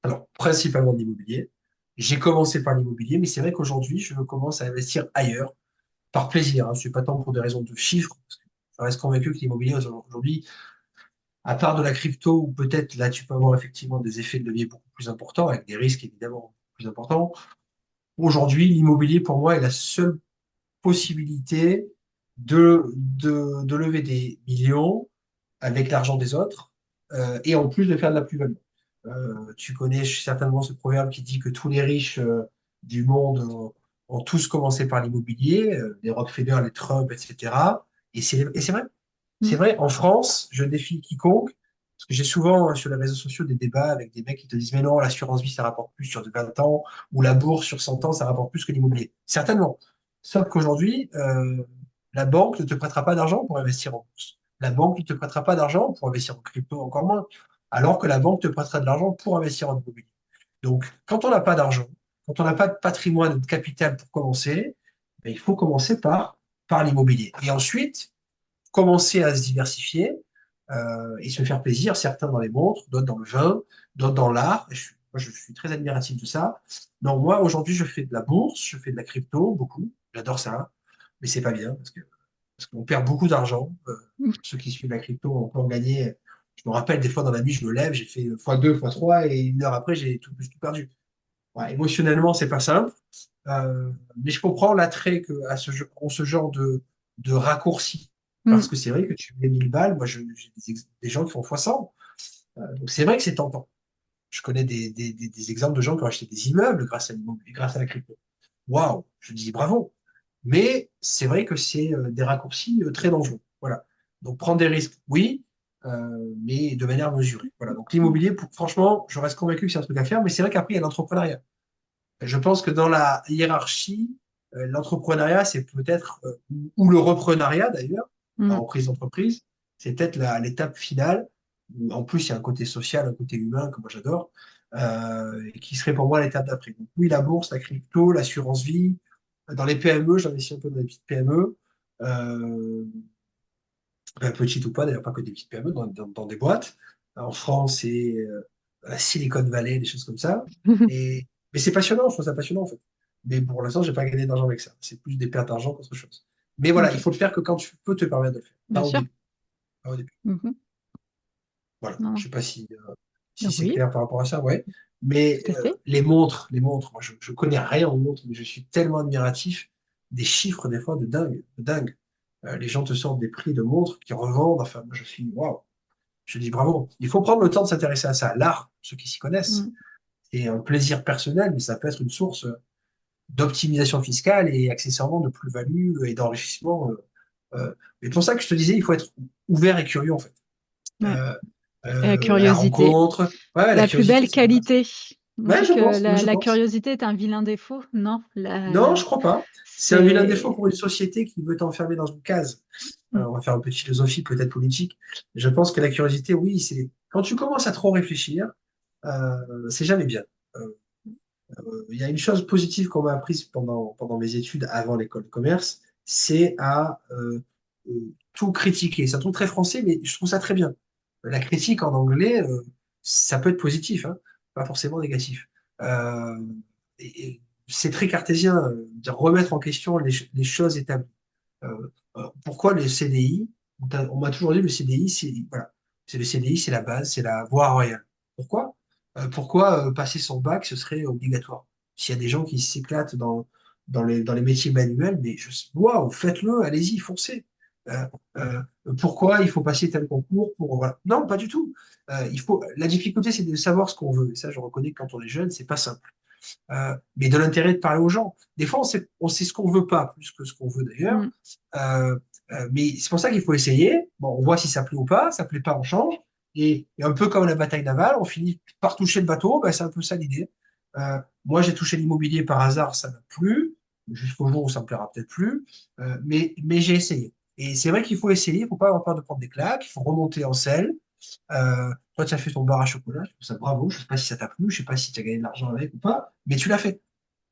Alors, principalement de l'immobilier. J'ai commencé par l'immobilier, mais c'est vrai qu'aujourd'hui, je commence à investir ailleurs, par plaisir, hein. Ce n'est pas tant pour des raisons de chiffres, parce que je reste convaincu que l'immobilier, aujourd'hui, à part de la crypto, où peut-être là, tu peux avoir effectivement des effets de levier beaucoup plus importants, avec des risques évidemment plus importants. Aujourd'hui, l'immobilier, pour moi, est la seule possibilité de lever des millions avec l'argent des autres et en plus de faire de la plus-value. Tu connais certainement ce proverbe qui dit que tous les riches du monde ont tous commencé par l'immobilier, les Rockefeller, les Trump, etc. Et c'est vrai. C'est Mm. vrai, en France, je défie quiconque, parce que j'ai souvent sur les réseaux sociaux des débats avec des mecs qui te disent, mais non, l'assurance vie, ça rapporte plus sur de 20 ans, ou la bourse sur 100 ans, ça rapporte plus que l'immobilier. Certainement. Sauf qu'aujourd'hui, la banque ne te prêtera pas d'argent pour investir en bourse. La banque ne te prêtera pas d'argent pour investir en crypto, encore moins. Alors que la banque te prêtera de l'argent pour investir en immobilier. Donc, quand on n'a pas d'argent, quand on n'a pas de patrimoine ou de capital pour commencer, ben, il faut commencer par l'immobilier. Et ensuite, commencer à se diversifier et se faire plaisir, certains dans les montres, d'autres dans le vin, d'autres dans l'art. Moi, je suis très admiratif de ça. Donc, moi, aujourd'hui, je fais de la bourse, je fais de la crypto, beaucoup. J'adore ça. Mais c'est pas bien parce qu'on perd beaucoup d'argent. Ceux qui suivent la crypto, on peut en gagner. Je me rappelle, des fois, dans la nuit, je me lève, j'ai fait x2, x3 et une heure après, j'ai tout perdu. Ouais, émotionnellement, c'est pas simple. Mais je comprends l'attrait qu'ont ce genre de raccourci. Parce Mm. que c'est vrai que tu mets 1000 balles, moi j'ai des gens qui font fois 100. Donc c'est vrai que c'est tentant. Je connais des exemples de gens qui ont acheté des immeubles grâce à l'immobilier, grâce à la crypto. Waouh, je dis bravo. Mais c'est vrai que c'est des raccourcis très dangereux. Voilà. Donc prendre des risques, oui, mais de manière mesurée. Voilà. Donc l'immobilier, franchement, je reste convaincu que c'est un truc à faire, mais c'est vrai qu'après, il y a l'entrepreneuriat. Je pense que dans la hiérarchie, l'entrepreneuriat, c'est peut-être, ou le reprenariat d'ailleurs, la Mm. reprise d'entreprise, c'est peut-être l'étape finale. Où, en plus, il y a un côté social, un côté humain que moi j'adore, et qui serait pour moi l'étape d'après. Donc, oui, la bourse, la crypto, l'assurance vie. Dans les PME, j'investis un peu dans les petites PME, petites ou pas, d'ailleurs pas que des petites PME, dans des boîtes. En France, c'est la Silicon Valley, des choses comme ça. Et, mais c'est passionnant, je trouve ça passionnant en fait. Mais pour l'instant, j'ai pas gagné d'argent avec ça. C'est plus des pertes d'argent qu'autre chose. Mais voilà, il Ok, faut le faire que quand tu peux te permettre de le faire. bien Pas au sûr. début. Pas au début. Mhm. Voilà. Non, Je sais pas si c'est oui, clair par rapport à ça, ouais. Mais tout à fait. les montres, moi je connais rien aux montres, mais je suis tellement admiratif des chiffres des fois de dingue, de dingue. Les gens te sortent des prix de montres qui revendent. Enfin, moi je suis waouh. Je dis bravo. Il faut prendre le temps de s'intéresser à ça. L'art, ceux qui s'y connaissent, Mm. c'est un plaisir personnel, mais ça peut être une source d'optimisation fiscale et accessoirement de plus-value et d'enrichissement. Mais pour ça que je te disais, il faut être ouvert et curieux en fait. Ouais. Euh, Et la à la curiosité, rencontre. Ouais, la la plus curiosité, belle c'est la base. qualité. On Ouais, dit je que pense, moi je la pense. curiosité est un vilain défaut. Non, Non, je crois pas. C'est un vilain défaut c'est... pour une société qui veut t'enfermer dans une case. Mm. On va faire un peu de philosophie, peut-être politique. Je pense que la curiosité, oui, c'est quand tu commences à trop réfléchir, c'est jamais bien. Euh, il y a une chose positive qu'on m'a apprise pendant mes études avant l'école de commerce, c'est à tout critiquer. C'est un truc très français, mais je trouve ça très bien. La critique en anglais, ça peut être positif, hein, pas forcément négatif. Euh, et c'est très cartésien, de remettre en question les choses établies. Pourquoi le CDI? On m'a toujours dit le CDI, c'est voilà, c'est le CDI, c'est la base, c'est la voie royale. Pourquoi? Pourquoi passer son bac, ce serait obligatoire? S'il y a des gens qui s'éclatent dans les métiers manuels, mais waouh, faites-le, allez-y, foncez. Euh, euh, Pourquoi il faut passer tel concours pour voilà. Non, pas du tout. La difficulté, c'est de savoir ce qu'on veut. Et ça, je reconnais que quand on est jeune, c'est pas simple. Mais de l'intérêt de parler aux gens. Des fois, on sait ce qu'on veut pas, plus que ce qu'on veut d'ailleurs. Mm. Euh, mais c'est pour ça qu'il faut essayer. Bon, on voit si ça plaît ou pas. Ça plaît pas, on change. Et un peu comme la bataille navale, on finit par toucher le bateau. Ben, c'est un peu ça l'idée. Moi, j'ai touché l'immobilier par hasard, ça m'a plu, jusqu'au jour où ça me plaira peut-être plus. Mais j'ai essayé. Et c'est vrai qu'il faut essayer. Il faut pas avoir peur de prendre des claques. Il faut remonter en selle. Toi, tu as fait ton bar à chocolat, je trouve ça bravo. Je sais pas si ça t'a plu, je sais pas si tu as gagné de l'argent avec ou pas, mais tu l'as fait.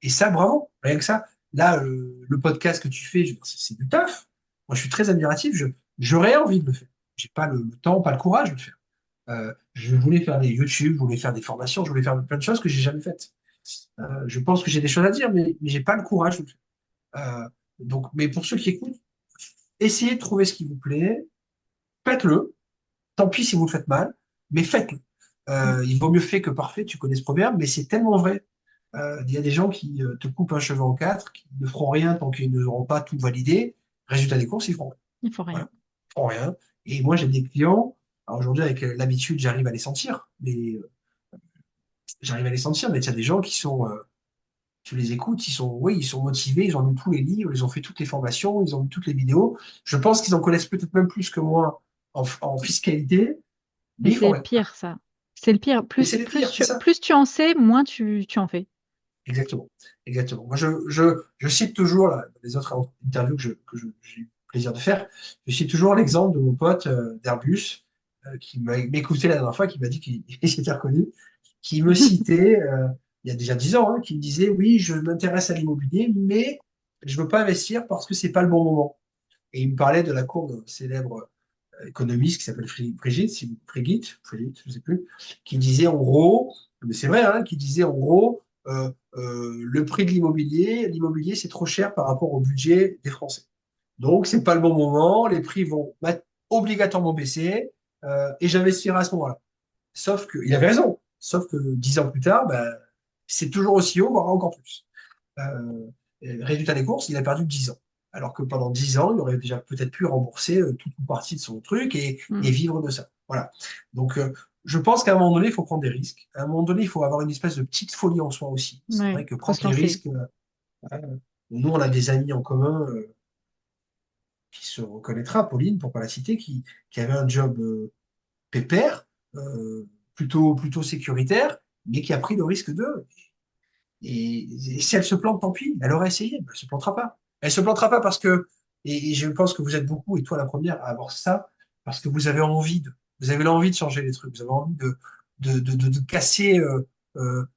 Et ça, bravo. Rien que ça. Là, le podcast que tu fais, c'est du taf. Moi, je suis très admiratif. J'aurais envie de le faire. J'ai pas le temps, pas le courage de le faire. Je voulais faire des YouTube, je voulais faire des formations, je voulais faire plein de choses que j'ai jamais faites. Je pense que j'ai des choses à dire, mais j'ai pas le courage de le faire. Donc, mais pour ceux qui écoutent, essayez de trouver ce qui vous plaît, faites-le. Tant pis si vous le faites mal, mais faites-le. Mm. Il vaut mieux fait que parfait, tu connais ce proverbe, mais c'est tellement vrai. Il y a des gens qui te coupent un cheveu en quatre, qui ne feront rien tant qu'ils n'auront pas tout validé. Résultat des courses, ils feront rien. Il faut rien. Voilà. Ils feront rien. Et moi, j'ai des clients, alors aujourd'hui, avec l'habitude, j'arrive à les sentir, j'arrive à les sentir, mais il y a des gens qui sont, tu les écoutes, oui, ils sont motivés, ils ont lu tous les livres, ils ont fait toutes les formations, ils ont vu toutes les vidéos. Je pense qu'ils en connaissent peut-être même plus que moi en fiscalité, Et mais ils c'est font le rien. pire, ça. C'est le pire. Et c'est les pires, c'est ça. Plus tu en sais, moins tu en fais. Exactement. Exactement. Moi, je cite toujours, là, dans les autres interviews j'ai eu le plaisir de faire, je cite toujours l'exemple de mon pote d'Airbus, qui m'a m'écouté la dernière fois, qui m'a dit qu'il il s'était reconnu, qui me citait, il y a déjà 10 ans, hein, qui me disait, oui, je m'intéresse à l'immobilier, mais je veux pas investir parce que c'est pas le bon moment. Et il me parlait de la courbe célèbre économiste qui s'appelle Brigitte, Brigitte, je sais plus, qui disait en gros, mais c'est vrai, hein, qui disait en gros, le prix de l'immobilier c'est trop cher par rapport au budget des Français. Donc c'est pas le bon moment, les prix vont obligatoirement baisser et j'investirai à ce moment-là. Sauf que, il avait raison, sauf que 10 ans plus tard, ben, c'est toujours aussi haut, voire encore plus. Résultat des courses, il a perdu 10 ans. Alors que pendant 10 ans, il aurait déjà peut-être pu rembourser toute ou partie de son truc et Mm. vivre de ça. Voilà. Donc, je pense qu'à un moment donné, il faut prendre des risques. À un moment donné, il faut avoir une espèce de petite folie en soi aussi. C'est Ouais, vrai que faut prendre se des lancer. risques, nous, on a des amis en commun qui se reconnaîtra, Pauline, pour pas la citer, qui avait un job pépère, plutôt sécuritaire, mais qui a pris le risque de. Et si elle se plante, tant pis, elle aurait essayé, mais elle se plantera pas. Elle se plantera pas parce que, et je pense que vous êtes beaucoup, et toi la première, à avoir ça, parce que vous avez l'envie de changer les trucs, vous avez envie de casser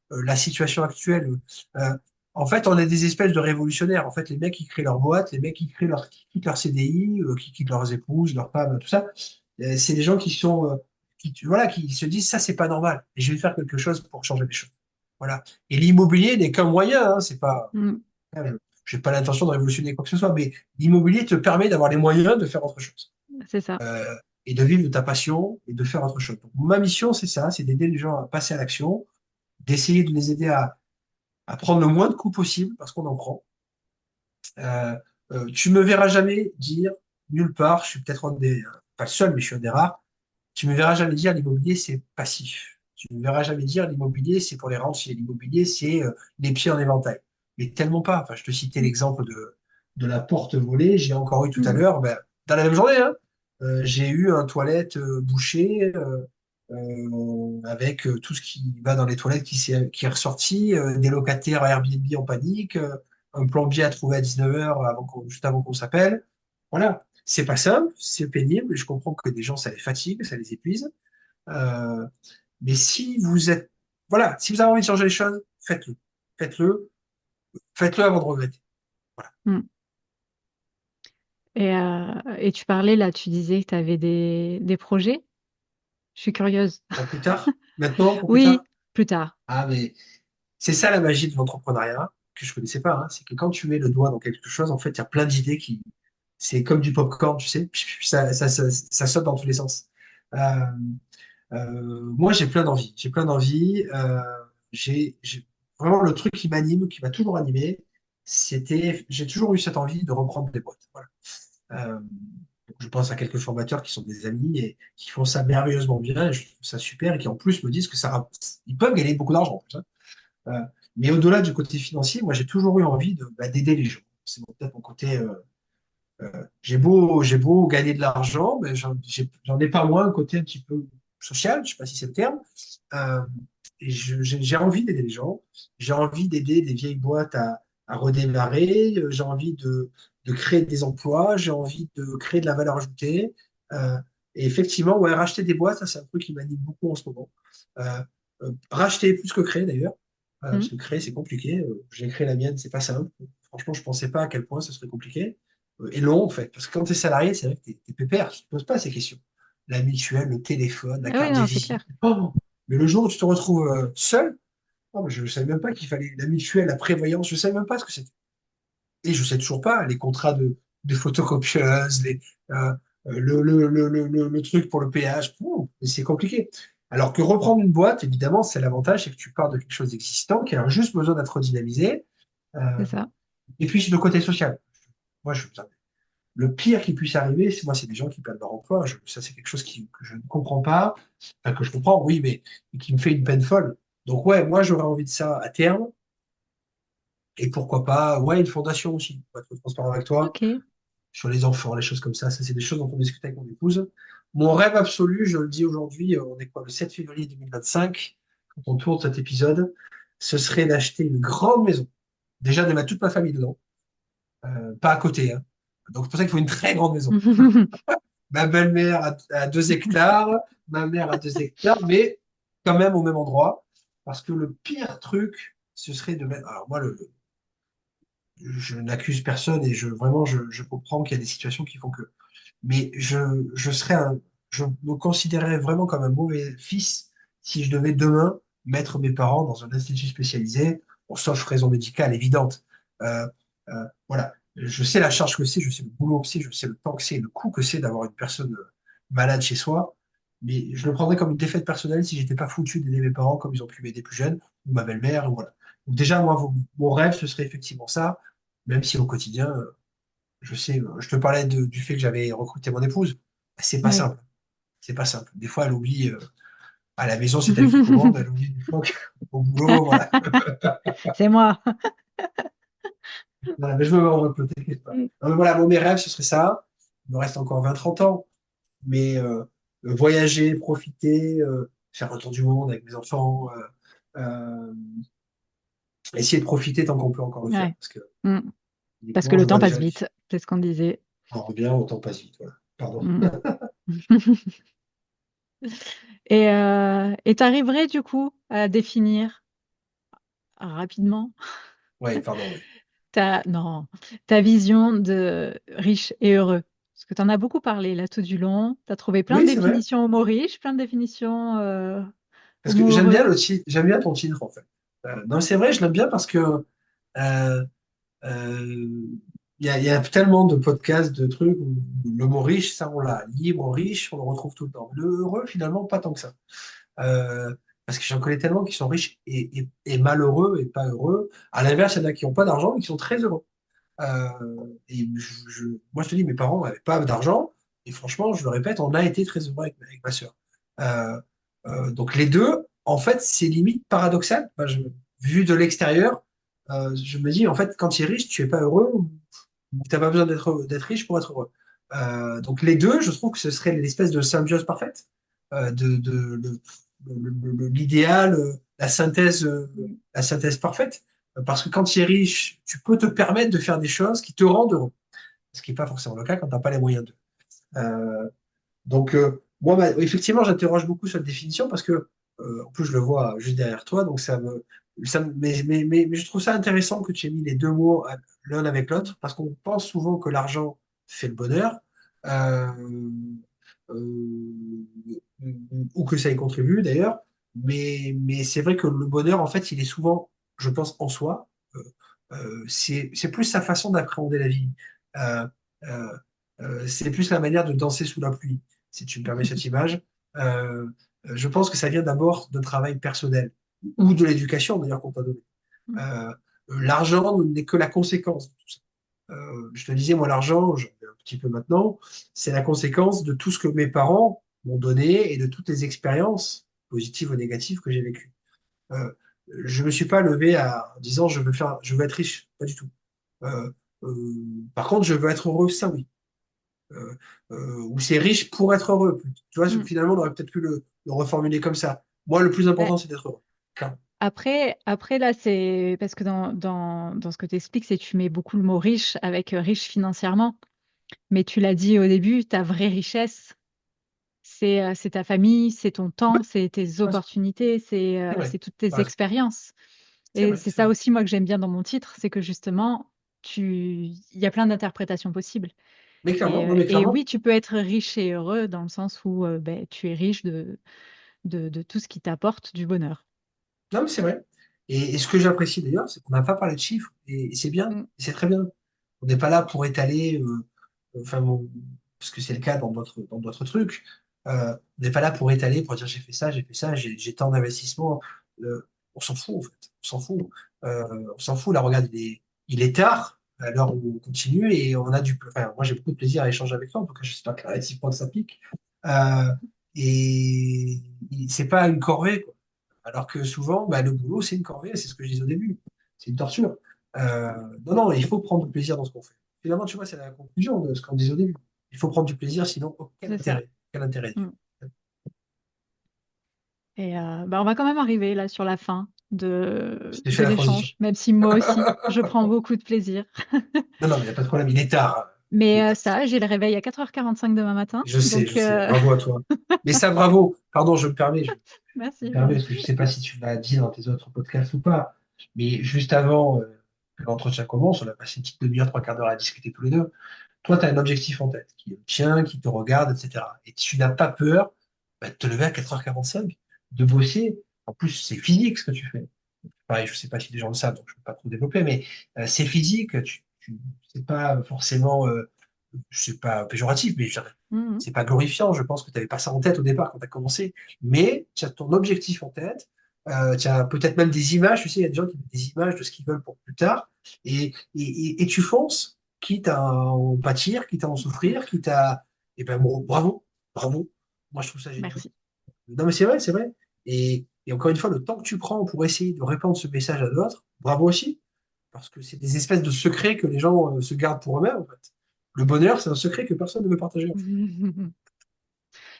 la situation actuelle. Euh, En fait, on est des espèces de révolutionnaires. En fait, les mecs qui créent leur boîte, les mecs qui quittent leur CDI, qui quittent leurs épouses, leurs femmes, tout ça, c'est des gens qui sont, voilà, qui se disent ça, c'est pas normal, et je vais faire quelque chose pour changer les choses. Voilà. Et l'immobilier n'est qu'un moyen, hein, c'est pas, Mm. je n'ai pas l'intention de révolutionner quoi que ce soit, mais l'immobilier te permet d'avoir les moyens de faire autre chose. C'est ça. Et de vivre de ta passion et de faire autre chose. Donc, ma mission, c'est ça, c'est d'aider les gens à passer à l'action, d'essayer de les aider à prendre le moins de coups possible, parce qu'on en prend. Euh, Tu me verras jamais dire nulle part, je suis peut-être pas le seul, mais je suis un des rares, tu me verras jamais dire l'immobilier, c'est passif. Tu me verras jamais dire l'immobilier, c'est pour les rentiers. L'immobilier, c'est les pieds en éventail. Mais tellement pas. Enfin, je te citais l'exemple de la porte volée. J'ai encore eu tout à Mm. l'heure, ben, dans la même journée, hein, j'ai eu un toilette bouché avec tout ce qui va dans les toilettes qui est ressorti, des locataires à Airbnb en panique, un plombier à trouver à 19h juste avant qu'on s'appelle. Voilà. C'est pas simple, c'est pénible. Je comprends que des gens, ça les fatigue, ça les épuise. Euh, mais si vous êtes, voilà, si vous avez envie de changer les choses, faites-le. Faites-le. Faites-le avant de regretter. Voilà. Mm. Et tu parlais là, tu disais que tu avais des projets. Je suis curieuse. Pour plus tard, maintenant, pour plus Oui, tard. plus tard. Ah, mais c'est ça la magie de l'entrepreneuriat, que je connaissais pas, hein. C'est que quand tu mets le doigt dans quelque chose, en fait, il y a plein d'idées c'est comme du popcorn, tu sais, ça saute dans tous les sens. Euh, Moi, j'ai plein d'envie. J'ai plein d'envie. J'ai vraiment le truc qui m'anime, qui m'a toujours animé. J'ai toujours eu cette envie de reprendre des boîtes. Voilà. Euh, je pense à quelques formateurs qui sont des amis et qui font ça merveilleusement bien. Et je trouve ça super et qui en plus me disent que ils peuvent gagner beaucoup d'argent en plus, hein. Euh, mais au-delà du côté financier, moi, j'ai toujours eu envie d'aider les gens. C'est peut-être mon côté. J'ai beau gagner de l'argent, mais j'en ai pas moins un côté un petit peu social, je sais pas si c'est le terme. Euh, et j'ai envie d'aider les gens. J'ai envie d'aider des vieilles boîtes à redémarrer. J'ai envie de créer des emplois. J'ai envie de créer de la valeur ajoutée. Euh, et effectivement, ouais, racheter des boîtes, ça, c'est un truc qui m'anime beaucoup en ce moment. Euh, Racheter plus que créer d'ailleurs. Parce Mm. que créer, c'est compliqué. J'ai créé la mienne, c'est pas simple. Franchement, je pensais pas à quel point ce serait compliqué et long, en fait. Parce que quand tu es salarié, c'est vrai que tu es pépère, tu ne te poses pas ces questions. La mutuelle, le téléphone, la Ah oui, carte de non, c'est visite. clair. Oh, mais le jour où tu te retrouves seul, oh, mais je ne savais même pas qu'il fallait la mutuelle, la prévoyance, je ne savais même pas ce que c'était. Et je ne sais toujours pas, les contrats de photocopieuse, euh, le truc pour le péage, c'est compliqué. Alors que reprendre une boîte, évidemment, c'est l'avantage, c'est que tu pars de quelque chose d'existant qui a juste besoin d'être redynamisé. C'est Euh, ça. et puis, c'est le côté social. Moi, le pire qui puisse arriver, c'est des gens qui perdent leur emploi. Ça, c'est quelque chose que je ne comprends pas. Enfin, que je comprends, oui, mais qui me fait une peine folle. Donc, ouais, moi, j'aurais envie de ça à terme. Et pourquoi pas, ouais, une fondation aussi, pour être transparent avec toi, Ok. sur les enfants, les choses comme ça. C'est des choses dont on discute avec mon épouse. Mon rêve absolu, je le dis aujourd'hui, on est quoi, le 7 février 2025, quand on tourne cet épisode, ce serait d'acheter une grande maison. Déjà, de mettre toute ma famille dedans, pas à côté, hein. Donc, c'est pour ça qu'il faut une très grande maison. Ma belle-mère a 2 hectares, ma mère a 2 hectares, mais quand même au même endroit. Parce que le pire truc, ce serait de mettre. Alors, moi, je n'accuse personne et vraiment, je comprends qu'il y a des situations qui font que. Mais je me considérerais vraiment comme un mauvais fils si je devais demain mettre mes parents dans un institut spécialisé, bon, sauf raison médicale évidente. Euh, voilà. Je sais la charge que c'est, je sais le boulot que c'est, je sais le temps que c'est, le coût que c'est d'avoir une personne malade chez soi. Mais je le prendrais comme une défaite personnelle si j'étais pas foutu d'aider mes parents comme ils ont pu m'aider plus jeune, ou ma belle-mère, ou voilà. Donc déjà, moi, mon rêve, ce serait effectivement ça, même si au quotidien, je sais, je te parlais du fait que j'avais recruté mon épouse. C'est pas Oui. simple. C'est pas simple. Des fois, elle oublie, à la maison, c'est elle qui commande, elle oublie des fois au boulot, voilà. C'est moi. Voilà, mais je me mets en repos, t'inquiète pas. Non, mais voilà, mes rêves, ce serait ça. Il me reste encore 20 30 ans, mais voyager, profiter, faire un tour du monde avec mes enfants, euh, essayer de profiter tant qu'on peut encore le faire, Ouais. parce que Mm. Parce que uniquement, le je temps vois passe déjà vite, c'est ce qu'on disait. on revient, autant passe vite, voilà. Pardon. Mm. Et t'arriverais du coup à définir rapidement Oui, pardon, oui. non, ta vision de riche et heureux. Parce que tu en as beaucoup parlé là tout du long. Tu as trouvé plein de Oui, c'est vrai. définitions homo riche, plein de définitions Parce que homo heureux. j'aime bien ton titre, en fait. Non, c'est vrai, je l'aime bien parce que euh, euh, il y a tellement de podcasts, de trucs où le mot riche, ça, on l'a. Libre, riche, on le retrouve tout le temps. Le heureux, finalement, pas tant que ça. Parce que j'en connais tellement qui sont riches et malheureux et pas heureux. À l'inverse, il y en a qui n'ont pas d'argent et qui sont très heureux. Et moi, je te dis, mes parents n'avaient pas d'argent. Et franchement, je le répète, on a été très heureux avec ma sœur. Euh, donc les deux, en fait, c'est limite paradoxal. Enfin, vu de l'extérieur, je me dis, en fait, quand tu es riche, tu es pas heureux ou tu n'as pas besoin d'être riche pour être heureux. Donc les deux, je trouve que ce serait l'espèce de symbiose parfaite, l'idéal, la synthèse parfaite. Parce que quand tu es riche, tu peux te permettre de faire des choses qui te rendent heureux. Ce qui n'est pas forcément le cas quand tu n'as pas les moyens de. Euh, moi, effectivement, j'interroge beaucoup cette définition parce que, en plus, je le vois juste derrière toi, donc mais je trouve ça intéressant que tu aies mis les deux mots l'un avec l'autre parce qu'on pense souvent que l'argent fait le bonheur, euh, euh, ou que ça y contribue d'ailleurs, mais c'est vrai que le bonheur, en fait, il est souvent, je pense, en soi. C'est plus sa façon d'appréhender la vie. Euh, euh, c'est plus la manière de danser sous la pluie, si tu me permets cette image. Euh, je pense que ça vient d'abord d'un travail personnel ou de l'éducation d'ailleurs qu'on t'a donné. Euh, L'argent n'est que la conséquence de tout ça. Je te disais, moi, l'argent, j'en ai un petit peu maintenant, c'est la conséquence de tout ce que mes parents m'ont donné et de toutes les expériences, positives ou négatives, que j'ai vécues. Euh, je ne me suis pas levé en disant je veux être riche, pas du tout. Euh, euh, Par contre, je veux être heureux, ça oui. Euh, ou c'est riche pour être heureux. Tu vois, Mm. finalement, on aurait peut-être pu le reformuler comme ça. Moi, le plus Ouais. important, c'est d'être heureux. Clairement. Après, là, c'est parce que dans ce que tu expliques, c'est que tu mets beaucoup le mot riche avec riche financièrement. Mais tu l'as dit au début, ta vraie richesse, c'est ta famille, c'est ton temps, c'est tes Ouais, opportunités, c'est vrai. c'est toutes tes Ouais, expériences. c'est Et vrai, c'est c'est ça vrai. aussi, moi, que j'aime bien dans mon titre, c'est que justement, il y a plein d'interprétations possibles. Mais clairement, non, mais Et clairement. oui, tu peux être riche et heureux dans le sens où ben, tu es riche de tout ce qui t'apporte du bonheur. Non, mais c'est vrai. Et ce que j'apprécie d'ailleurs, c'est qu'on n'a pas parlé de chiffres. Et c'est bien, Mm. et c'est très bien. On n'est pas là pour étaler, enfin, parce que c'est le cas dans d'autres trucs. On n'est pas là pour étaler, pour dire j'ai fait ça, j'ai tant d'investissements. On s'en fout, en fait. On s'en fout. On s'en fout. Là, regarde, il est tard, à l'heure où on continue, et on a enfin, moi, j'ai beaucoup de plaisir à échanger avec toi. En tout cas, j'espère que réciproque ça pique. Euh, et c'est pas une corvée, quoi. Alors que souvent, bah, le boulot, c'est une corvée, c'est ce que je disais au début. C'est une torture. Euh, non, non, il faut prendre du plaisir dans ce qu'on fait. Finalement, tu vois, c'est la conclusion de ce qu'on disait au début. Il faut prendre du plaisir, sinon, aucun C'est ça. intérêt. Quel intérêt? Mm. Et on va quand même arriver là sur la fin Je t'ai fait de la transition. l'échange, même si moi aussi, je prends beaucoup de plaisir. Non, non, mais il n'y a pas de problème, il est tard, hein. Il Mais est tard. ça, j'ai le réveil à 4h45 demain matin. Je Donc, sais, bravo à toi. Mais ça, bravo. Pardon, je me merci, permets, parce que merci. je ne sais pas si tu l'as dit dans tes autres podcasts ou pas, mais juste avant que l'entretien commence, on a passé une petite demi-heure, trois quarts d'heure à discuter tous les deux. Toi, tu as un objectif en tête, qui est le tien, qui te regarde, etc. Et tu n'as pas peur bah, de te lever à 4h45, de bosser. En plus, c'est physique ce que tu fais. Pareil, je ne sais pas si les gens le savent, donc je ne peux pas trop développer, mais c'est physique. C'est pas forcément, c'est pas péjoratif, mais Mhm. c'est pas glorifiant. Je pense que tu n'avais pas ça en tête au départ quand tu as commencé, mais tu as ton objectif en tête. Tu as peut-être même des images. Tu sais, il y a des gens qui mettent des images de ce qu'ils veulent pour plus tard, et tu fonces, quitte à en pâtir, quitte à en souffrir, quitte à, et ben bon, bravo, bravo. Moi, je trouve ça génial. Merci. Non, mais c'est vrai, c'est vrai. Et encore une fois, le temps que tu prends pour essayer de répandre ce message à d'autres, bravo aussi. Parce que c'est des espèces de secrets que les gens se gardent pour eux-mêmes, en fait. Le bonheur, c'est un secret que personne ne veut partager, en fait.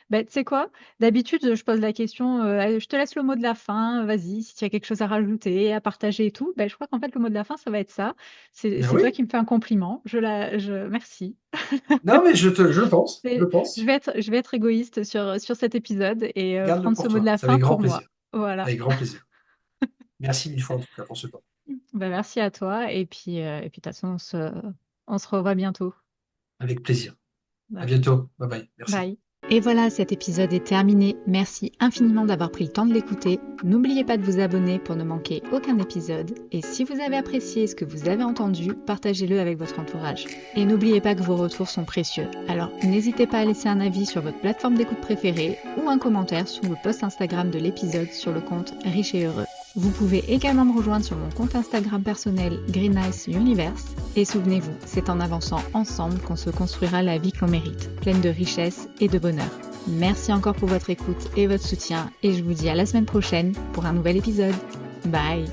Ben, tu sais quoi? D'habitude, je pose la question, je te laisse le mot de la fin, vas-y, si tu as quelque chose à rajouter, à partager et tout. Ben, je crois qu'en fait, le mot de la fin, ça va être ça. Ben C'est toi oui. qui me fais un compliment. Merci. Non, mais je le pense, je C'est- le pense. je vais être égoïste sur cet épisode et Garde-le prendre ce pour mot de toi. la C'est fin avec grand pour moi. plaisir. Voilà. Avec grand plaisir. Merci mille fois, en tout cas, pour ce temps. Ben, merci à toi et puis de toute façon, on se revoit bientôt. Avec plaisir. À Voilà. bientôt. Bye bye. Merci. Bye. Et voilà, cet épisode est terminé. Merci infiniment d'avoir pris le temps de l'écouter. N'oubliez pas de vous abonner pour ne manquer aucun épisode. Et si vous avez apprécié ce que vous avez entendu, partagez-le avec votre entourage. Et n'oubliez pas que vos retours sont précieux. Alors n'hésitez pas à laisser un avis sur votre plateforme d'écoute préférée ou un commentaire sous le post Instagram de l'épisode sur le compte Riche et Heureux. Vous pouvez également me rejoindre sur mon compte Instagram personnel Green Ice Universe. Et souvenez-vous, c'est en avançant ensemble qu'on se construira la vie que l'on mérite, pleine de richesse et de bonheur. Merci encore pour votre écoute et votre soutien et je vous dis à la semaine prochaine pour un nouvel épisode. Bye!